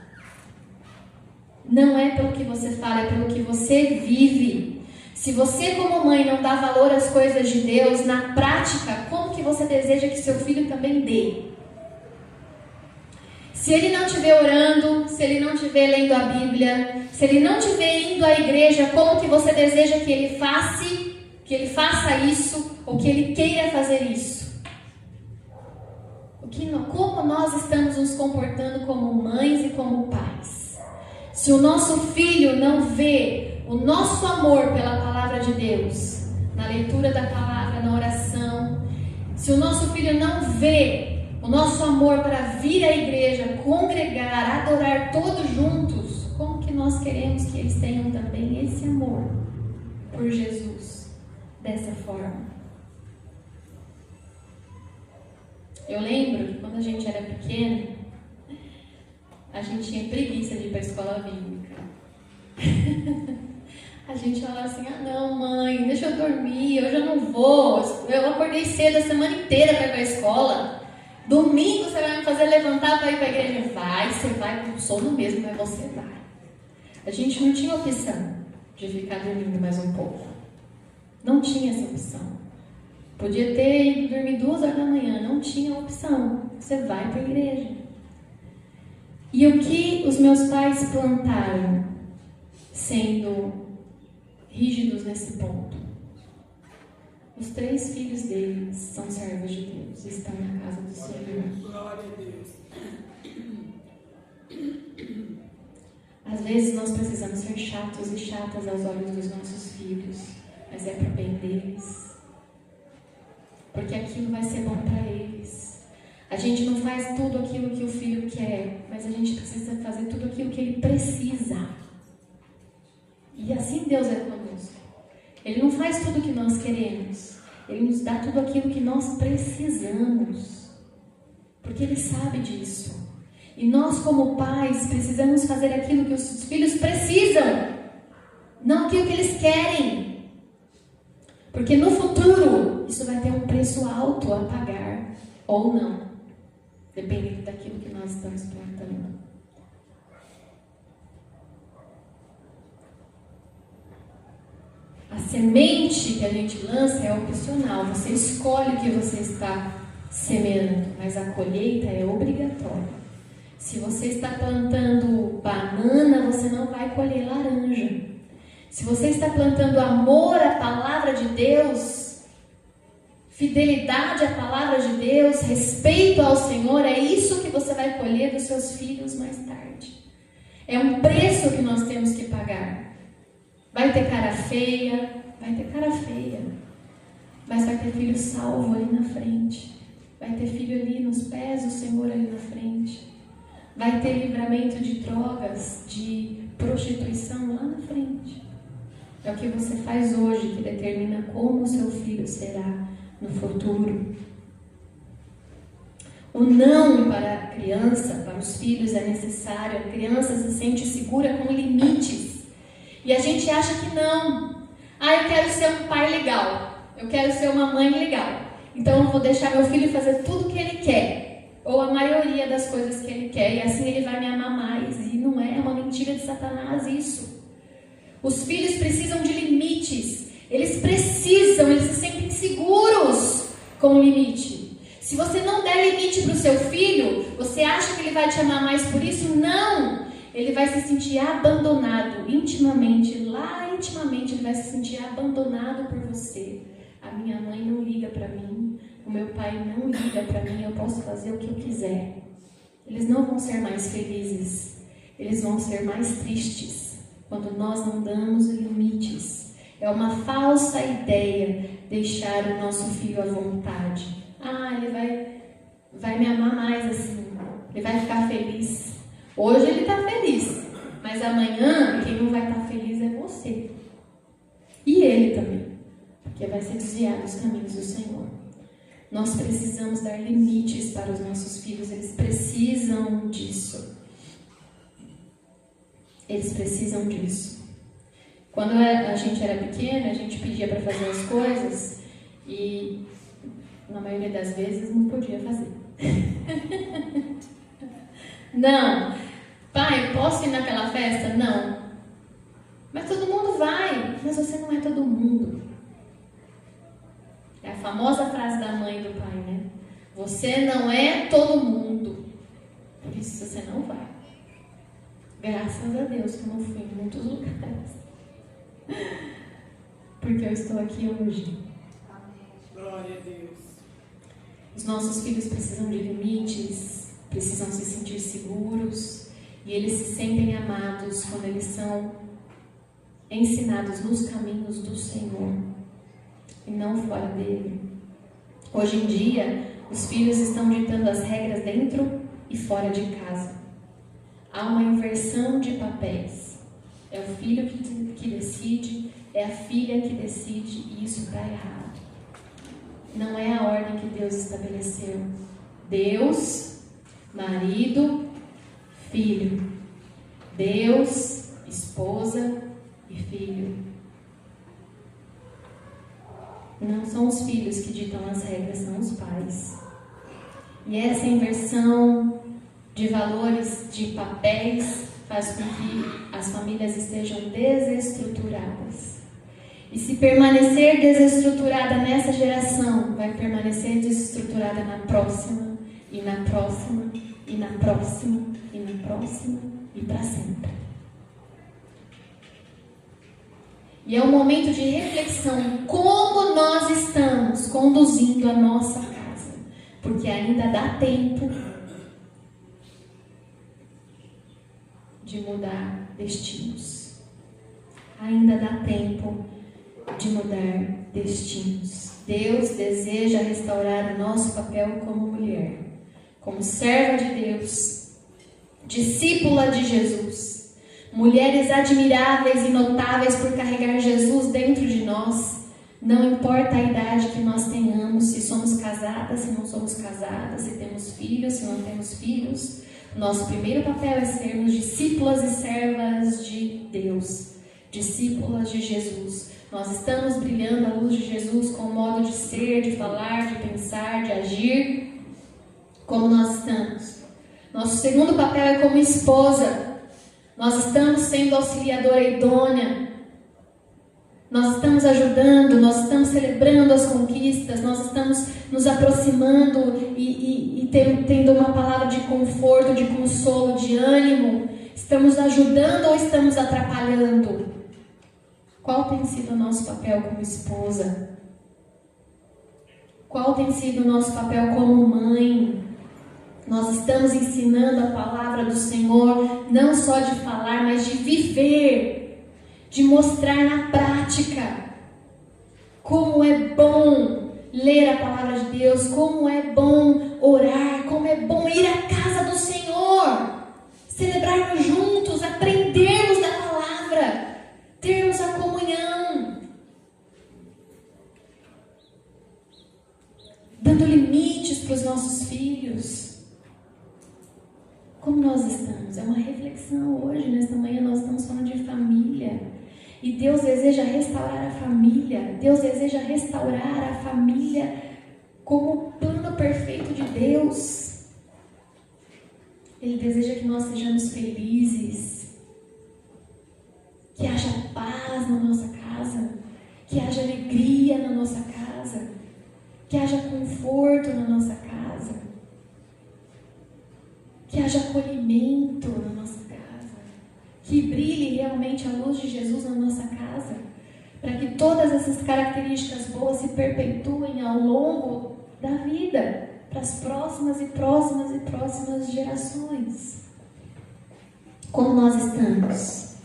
Não é pelo que você fala, é pelo que você vive. Se você como mãe não dá valor às coisas de Deus, na prática, como que você deseja que seu filho também dê? Se ele não estiver orando, se ele não estiver lendo a Bíblia, se ele não estiver indo à igreja, como que você deseja que ele faça isso, ou que ele queira fazer isso? Como nós estamos nos comportando como mães e como pais? Se o nosso filho não vê o nosso amor pela palavra de Deus, na leitura da palavra, na oração, se o nosso filho não vê o nosso amor para vir à igreja, congregar, adorar todos juntos, como que nós queremos que eles tenham também esse amor por Jesus dessa forma? Eu lembro que quando a gente era pequena, a gente tinha preguiça de ir para a escola bíblica. A gente falava assim: ah não mãe, deixa eu dormir, hoje eu não vou, eu acordei cedo a semana inteira para ir para a escola. Domingo você vai me fazer levantar para ir para a igreja? Vai, você vai com sono mesmo, mas você vai. A gente não tinha opção de ficar dormindo mais um pouco. Não tinha essa opção. Podia ter ido dormir 2 horas da manhã, não tinha opção. Você vai para a igreja. E o que os meus pais plantaram, sendo rígidos nesse ponto? Os 3 filhos deles são servos de Deus, estão na casa do Senhor. Glória a Deus. Às vezes nós precisamos ser chatos e chatas aos olhos dos nossos filhos, mas é para o bem deles. Porque aquilo vai ser bom para eles. A gente não faz tudo aquilo que o filho quer, mas a gente precisa fazer tudo aquilo que ele precisa. E assim Deus é conosco. Ele não faz tudo o que nós queremos. Ele nos dá tudo aquilo que nós precisamos. Porque Ele sabe disso. E nós, como pais, precisamos fazer aquilo que os filhos precisam. Não aquilo que eles querem. Porque no futuro, isso vai ter um preço alto a pagar. Ou não. dependendo daquilo que nós estamos plantando. A semente que a gente lança é opcional, você escolhe o que você está semeando, mas a colheita é obrigatória. Se você está plantando banana, você não vai colher laranja. Se você está plantando amor à palavra de Deus, fidelidade à palavra de Deus, respeito ao Senhor, é isso que você vai colher dos seus filhos mais tarde. É um preço que nós temos que pagar. Vai ter cara feia, mas vai ter filho salvo ali na frente. Vai ter filho ali nos pés do Senhor ali na frente. Vai ter livramento de drogas, de prostituição lá na frente. É o que você faz hoje que determina como o seu filho será no futuro. O não para a criança, para os filhos é necessário. A criança se sente segura com limites. E a gente acha que não. Eu quero ser um pai legal. Eu quero ser uma mãe legal. Então eu vou deixar meu filho fazer tudo o que ele quer. Ou a maioria das coisas que ele quer. E assim ele vai me amar mais. E não é uma mentira de Satanás isso. Os filhos precisam de limites. Eles se sentem seguros com o limite. Se você não der limite para o seu filho, você acha que ele vai te amar mais por isso? Não! Ele vai se sentir abandonado intimamente. Lá intimamente ele vai se sentir abandonado por você. A minha mãe não liga para mim. O meu pai não liga para mim. Eu posso fazer o que eu quiser. Eles não vão ser mais felizes. Eles vão ser mais tristes quando nós não damos limites. É uma falsa ideia deixar o nosso filho à vontade. Ele vai me amar mais assim. Ele vai ficar feliz. Hoje ele está feliz, mas amanhã quem não vai estar feliz é você. E ele também, porque vai ser desviado dos caminhos do Senhor. Nós precisamos dar limites para os nossos filhos, eles precisam disso. Eles precisam disso. Quando a gente era pequena, a gente pedia para fazer as coisas e, na maioria das vezes, não podia fazer. Não. Pai, posso ir naquela festa? Não. Mas todo mundo vai. Mas você não é todo mundo. É a famosa frase da mãe e do pai, né? Você não é todo mundo. Por isso você não vai. Graças a Deus que eu não fui em muitos lugares. Porque eu estou aqui hoje. Glória a Deus. Os nossos filhos precisam de limites, precisam se sentir seguros, e eles se sentem amados quando eles são ensinados nos caminhos do Senhor e não fora dele. Hoje em dia, os filhos estão ditando as regras dentro e fora de casa. Há uma inversão de papéis. É o filho que decide, é a filha que decide, e isso está errado. Não é a ordem que Deus estabeleceu. Deus, marido, filho. Deus, esposa e filho. Não são os filhos que ditam as regras, são os pais. E essa inversão de valores, de papéis, faz com que as famílias estejam desestruturadas. E se permanecer desestruturada nessa geração, vai permanecer desestruturada na próxima, e na próxima, e na próxima, e na próxima, e para sempre. E é um momento de reflexão, como nós estamos conduzindo a nossa casa. Porque ainda dá tempo de mudar destinos. Ainda dá tempo de mudar destinos. Deus deseja restaurar o nosso papel como mulher, como serva de Deus, discípula de Jesus, mulheres admiráveis e notáveis por carregar Jesus dentro de nós. Não importa a idade que nós tenhamos, se somos casadas, se não somos casadas, se temos filhos, se não temos filhos. Nosso primeiro papel é sermos discípulas e servas de Deus, discípulas de Jesus. Nós estamos brilhando a luz de Jesus com o modo de ser, de falar, de pensar, de agir. Como nós estamos? Nosso segundo papel é como esposa. Nós estamos sendo auxiliadora idônea. Nós estamos ajudando, nós estamos celebrando as conquistas, nós estamos nos aproximando e tendo uma palavra de conforto, de consolo, de ânimo. Estamos ajudando ou estamos atrapalhando? Qual tem sido o nosso papel como esposa? Qual tem sido o nosso papel como mãe? Nós estamos ensinando a palavra do Senhor, não só de falar, mas de viver, de mostrar na prática como é bom ler a palavra de Deus, como é bom orar, como é bom ir à casa do Senhor, celebrarmos juntos, aprendermos da palavra, termos a comunhão, dando limites para os nossos filhos. Como nós estamos? É uma reflexão hoje, nesta manhã nós estamos falando de família. E Deus deseja restaurar a família. Deus deseja restaurar a família como o plano perfeito de Deus. Ele deseja que nós sejamos felizes. Que haja paz na nossa casa. Que haja alegria na nossa casa. Que haja conforto na nossa casa. Que haja acolhimento na nossa casa, que brilhe realmente a luz de Jesus na nossa casa, para que todas essas características boas se perpetuem ao longo da vida, para as próximas e próximas e próximas gerações. Como nós estamos?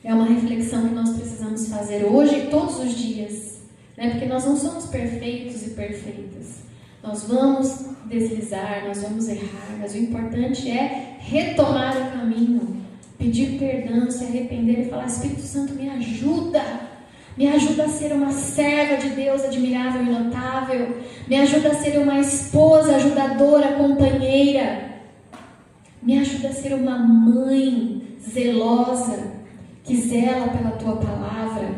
É uma reflexão que nós precisamos fazer hoje e todos os dias, né? Porque nós não somos perfeitos e perfeitas. Nós vamos deslizar, nós vamos errar, mas o importante é retomar o caminho, pedir perdão, se arrepender e falar: Espírito Santo, me ajuda a ser uma serva de Deus admirável e notável, me ajuda a ser uma esposa ajudadora, companheira, me ajuda a ser uma mãe zelosa, que zela pela Tua palavra.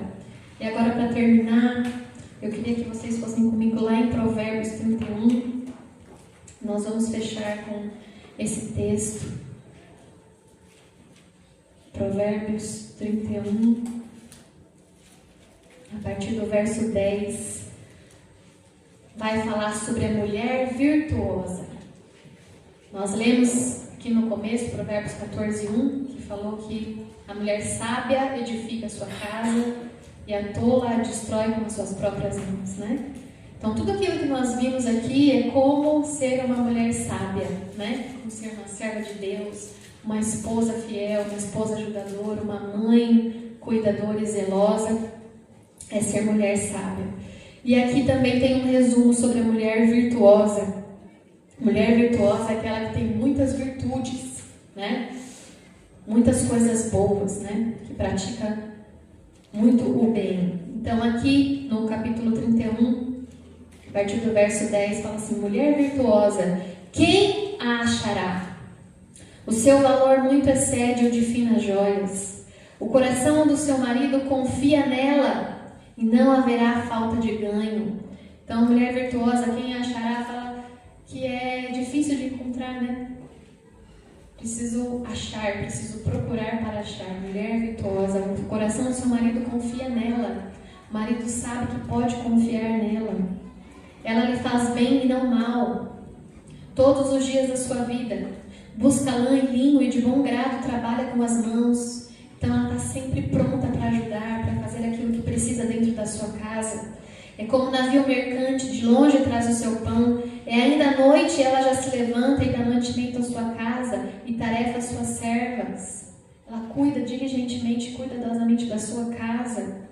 E agora, para terminar, eu queria que vocês fossem comigo lá em Provérbios 31. Nós vamos fechar com esse texto. Provérbios 31, a partir do verso 10, vai falar sobre a mulher virtuosa. Nós lemos aqui no começo, Provérbios 14:1, que falou que a mulher sábia edifica a sua casa e a tola a destrói com as suas próprias mãos, né? Então, tudo aquilo que nós vimos aqui é como ser uma mulher sábia, né? Como ser uma serva de Deus, uma esposa fiel, uma esposa ajudadora, uma mãe cuidadora e zelosa. É ser mulher sábia. E aqui também tem um resumo sobre a mulher virtuosa. Mulher virtuosa é aquela que tem muitas virtudes, né? Muitas coisas boas, né? Que pratica muito o bem. Então, aqui no capítulo 31, a partir do verso 10, fala assim: mulher virtuosa, quem a achará? O seu valor muito excede o de finas joias. O coração do seu marido confia nela, e não haverá falta de ganho. Então, mulher virtuosa, quem a achará? Fala que é difícil de encontrar, né? Preciso achar, preciso procurar para achar. Mulher virtuosa, o coração do seu marido confia nela. O marido sabe que pode confiar nela. Ela lhe faz bem e não mal, todos os dias da sua vida. Busca lã e linho e de bom grado trabalha com as mãos. Então ela está sempre pronta para ajudar, para fazer aquilo que precisa dentro da sua casa. É como um navio mercante, de longe traz o seu pão. É ainda à noite ela já se levanta e dá mantimento à sua casa e tarefa às suas servas. Ela cuida diligentemente, cuidadosamente da sua casa.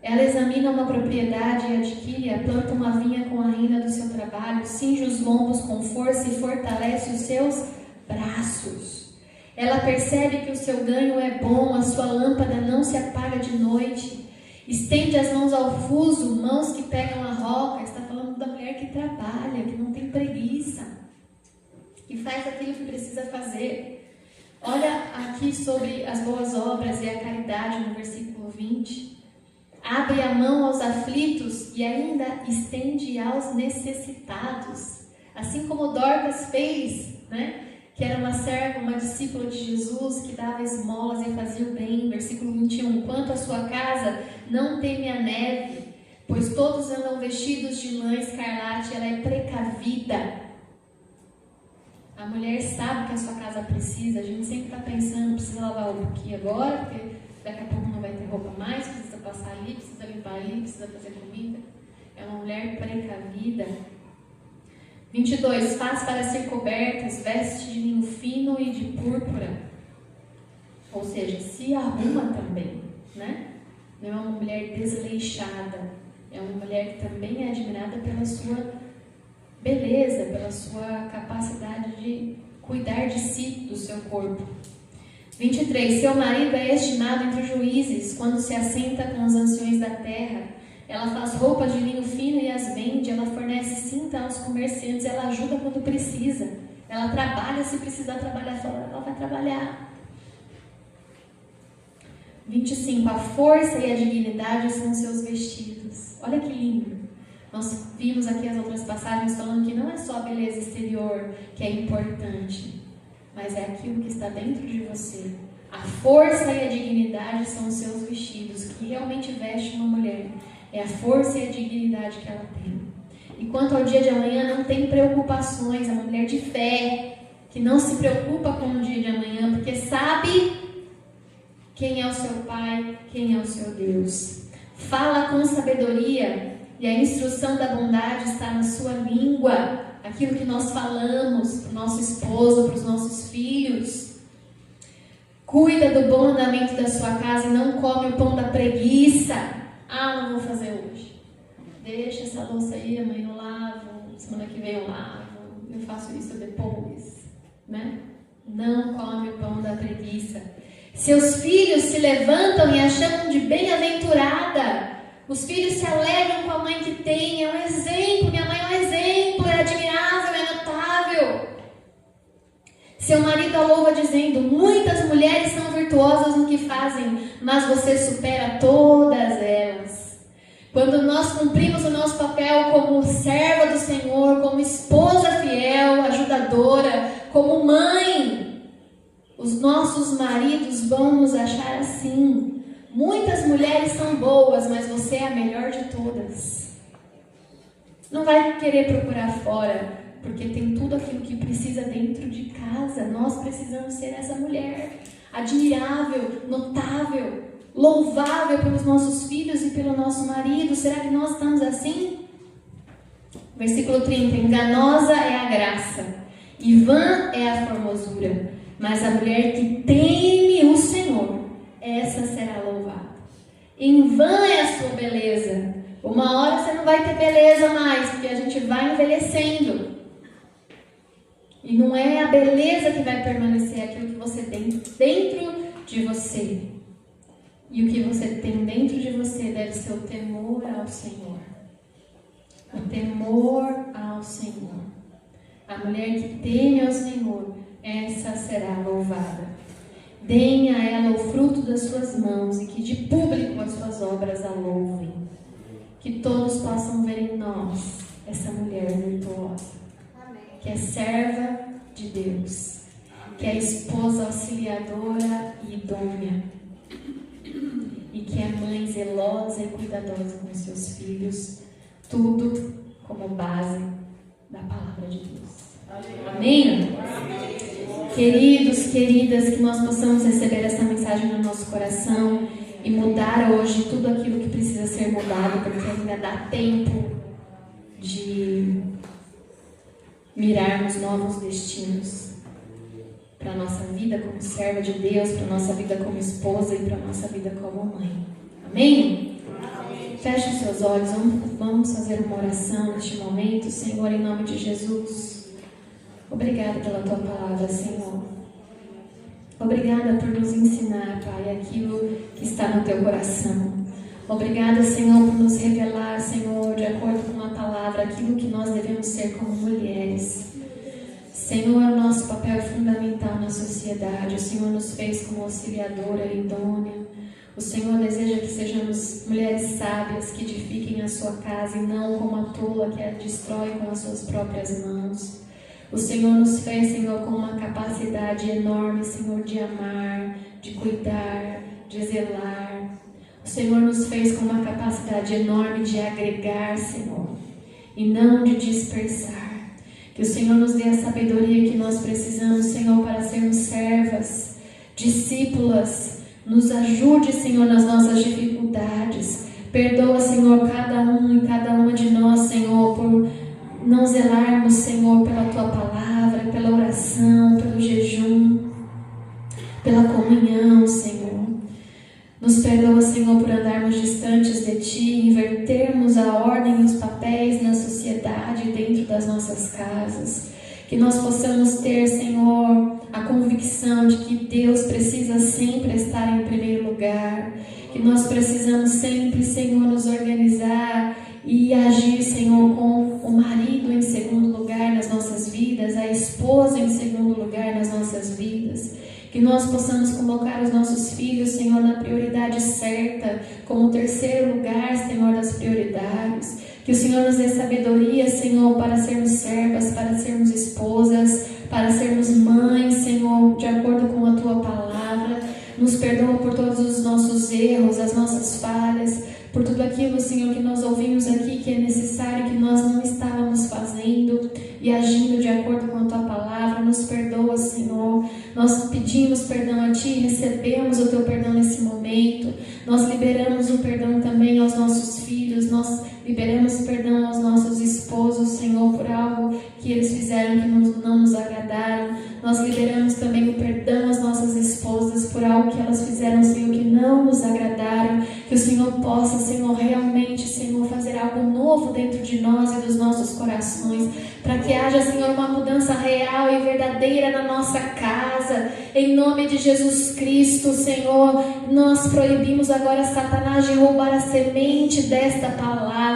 Ela examina uma propriedade e adquire-a, planta uma vinha com a renda do seu trabalho, cinge os lombos com força e fortalece os seus braços. Ela percebe que o seu ganho é bom, a sua lâmpada não se apaga de noite. Estende as mãos ao fuso, mãos que pegam a roca. Está falando da mulher que trabalha, que não tem preguiça, que faz aquilo que precisa fazer. Olha aqui sobre as boas obras e a caridade no versículo 20. Abre a mão aos aflitos e ainda estende aos necessitados. Assim como Dorcas fez, né? Que era uma serva, uma discípula de Jesus, que dava esmolas e fazia o bem. Versículo 21. Quanto à sua casa, não teme a neve, pois todos andam vestidos de lã escarlate, ela é precavida. A mulher sabe que a sua casa precisa. A gente sempre está pensando, precisa lavar roupa aqui agora, porque daqui a pouco não vai ter roupa mais, precisa passar ali, precisa limpar ali, precisa fazer comida. É uma mulher precavida. 22. Faz para ser cobertas, veste de linho fino e de púrpura. Ou seja, se arruma também, né? Não é uma mulher desleixada. É uma mulher que também é admirada pela sua beleza, pela sua capacidade de cuidar de si, do seu corpo. 23. Seu marido é estimado entre os juízes, quando se assenta com os anciões da terra. Ela faz roupas de linho fino e as vende, ela fornece cinta aos comerciantes, ela ajuda quando precisa. Ela trabalha, se precisar trabalhar, ela vai trabalhar. 25. A força e a dignidade são seus vestidos. Olha que lindo. Nós vimos aqui as outras passagens falando que não é só a beleza exterior que é importante, mas é aquilo que está dentro de você. A força e a dignidade são os seus vestidos. O que realmente veste uma mulher é a força e a dignidade que ela tem. E quanto ao dia de amanhã, não tem preocupações. É uma mulher de fé, que não se preocupa com o dia de amanhã, porque sabe quem é o seu Pai, quem é o seu Deus. Fala com sabedoria, e a instrução da bondade está na sua língua. Aquilo que nós falamos para o nosso esposo, para os nossos filhos. Cuida do bom andamento da sua casa e não come o pão da preguiça. Ah, não vou fazer hoje. Deixa essa louça aí, amanhã eu lavo, semana que vem eu lavo, eu faço isso depois, né? Não come o pão da preguiça. Seus filhos se levantam e a chamam de bem-aventurada. Os filhos se alegram com a mãe que tem. É um exemplo, minha mãe é um exemplo, é admirável, é notável. Seu marido a louva dizendo: muitas mulheres são virtuosas no que fazem, mas você supera todas elas. Quando nós cumprimos o nosso papel como serva do Senhor, como esposa fiel, ajudadora, como mãe, os nossos maridos vão nos achar assim. Muitas mulheres são boas, mas você é a melhor de todas. Não vai querer procurar fora, porque tem tudo aquilo que precisa dentro de casa. Nós precisamos ser essa mulher admirável, notável, louvável pelos nossos filhos e pelo nosso marido. Será que nós estamos assim? Versículo 30. Enganosa é a graça e vã é a formosura, mas a mulher que teme o Senhor, essa será louvada. Em vã é a sua beleza. Uma hora você não vai ter beleza mais, porque a gente vai envelhecendo. E não é a beleza que vai permanecer, é aquilo que você tem dentro de você. E o que você tem dentro de você deve ser o temor ao Senhor. O temor ao Senhor. A mulher que teme ao Senhor, essa será louvada. Deem a ela o fruto das suas mãos e que de público as suas obras a louvem. Que todos possam ver em nós essa mulher virtuosa, que é serva de Deus, que é esposa auxiliadora e idônea, e que é mãe zelosa e cuidadosa com seus filhos, tudo como base da palavra de Deus. Amém? Queridos, queridas, que nós possamos receber essa mensagem no nosso coração e mudar hoje tudo aquilo que precisa ser mudado, porque ainda dá tempo de mirarmos novos destinos para a nossa vida como serva de Deus, para a nossa vida como esposa e para a nossa vida como mãe. Amém? Amém. Feche os seus olhos, vamos fazer uma oração neste momento. Senhor, em nome de Jesus, obrigada pela Tua palavra, Senhor. Obrigada por nos ensinar, Pai, aquilo que está no Teu coração. Obrigada, Senhor, por nos revelar, Senhor, de acordo com a palavra, aquilo que nós devemos ser como mulheres. Senhor, o nosso papel é fundamental na sociedade. O Senhor nos fez como auxiliadora idônea. O Senhor deseja que sejamos mulheres sábias, que edifiquem a sua casa e não como a tola que a destrói com as suas próprias mãos. O Senhor nos fez, Senhor, com uma capacidade enorme, Senhor, de amar, de cuidar, de zelar. O Senhor nos fez com uma capacidade enorme de agregar, Senhor, e não de dispersar. Que o Senhor nos dê a sabedoria que nós precisamos, Senhor, para sermos servas, discípulas. Nos ajude, Senhor, nas nossas dificuldades. Perdoa, Senhor, cada um e cada uma de nós, Senhor, por não zelarmos, Senhor, pela Tua palavra, pela oração, pelo jejum, pela comunhão, Senhor. Nos perdoa, Senhor, por andarmos distantes de Ti, invertermos a ordem e os papéis na sociedade dentro das nossas casas. Que nós possamos ter, Senhor, a convicção de que Deus precisa sempre estar em primeiro lugar. Que nós precisamos sempre, Senhor, nos organizar e agir, Senhor, com o marido em segundo lugar nas nossas vidas, a esposa em segundo lugar nas nossas vidas. Que nós possamos colocar os nossos filhos, Senhor, na prioridade certa, como terceiro lugar, Senhor, das prioridades. Que o Senhor nos dê sabedoria, Senhor, para sermos servas, para sermos esposas, para sermos mães, Senhor, de acordo com a Tua palavra. Nos perdoa por todos os nossos erros, as nossas falhas, por tudo aquilo, Senhor, que nós ouvimos aqui, que é necessário, que nós não estávamos fazendo e agindo de acordo com a Tua palavra. Nos perdoa, Senhor. Nós pedimos perdão a Ti, recebemos o Teu perdão nesse momento. Nós liberamos o perdão também aos nossos filhos, nós liberamos perdão aos nossos esposos, Senhor, por algo que eles fizeram que não nos agradaram. Nós liberamos também o perdão às nossas esposas por algo que elas fizeram, Senhor, que não nos agradaram. Que o Senhor possa, Senhor, realmente, Senhor, fazer algo novo dentro de nós e dos nossos corações, para que haja, Senhor, uma mudança real e verdadeira na nossa casa. Em nome de Jesus Cristo, Senhor, nós proibimos agora Satanás de roubar a semente desta palavra.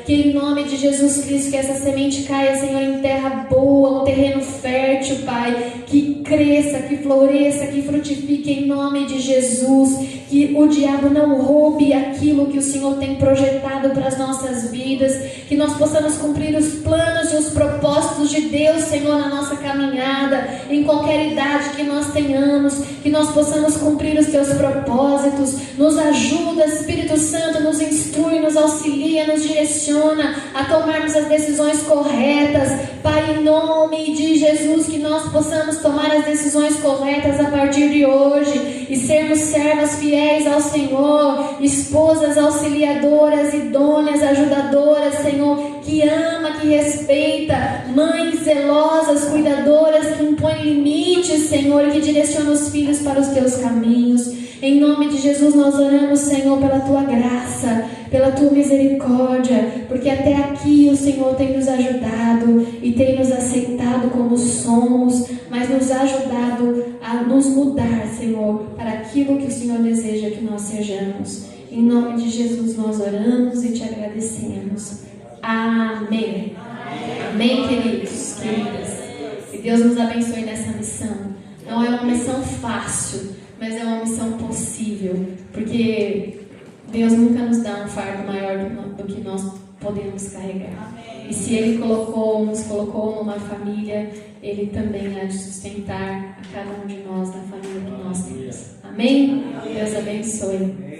Que em nome de Jesus Cristo, que essa semente caia, Senhor, em terra boa, um terreno fértil, Pai, que cresça, que floresça, que frutifique em nome de Jesus. Que o diabo não roube aquilo que o Senhor tem projetado para as nossas vidas. Que nós possamos cumprir os planos e os propósitos de Deus, Senhor, na nossa caminhada, em qualquer idade que nós tenhamos. Que nós possamos cumprir os Teus propósitos. Nos ajuda, Espírito Santo, nos instrui, nos auxilia, nos direciona a tomarmos as decisões corretas. Pai, em nome de Jesus, que nós possamos tomar as decisões corretas a partir de hoje e sermos servas fiéis ao Senhor, esposas auxiliadoras, idôneas, ajudadoras, Senhor, que ama, que respeita, mães zelosas, cuidadoras, que impõem limites, Senhor, e que direciona os filhos para os Teus caminhos. Em nome de Jesus nós oramos, Senhor, pela Tua graça, pela Tua misericórdia, porque até aqui o Senhor tem nos ajudado e tem nos aceitado como somos, mas nos ajudado a nos mudar, Senhor, para aquilo que o Senhor deseja que nós sejamos. Em nome de Jesus nós oramos e Te agradecemos. Amém. Amém, queridos, queridas. Que Deus nos abençoe nessa missão. Não é uma missão fácil, mas é uma missão possível, porque Deus nunca nos dá um fardo maior do que nós podemos carregar. E se Ele nos colocou numa família, Ele também há de sustentar a cada um de nós na família que nós temos. Amém? Deus abençoe.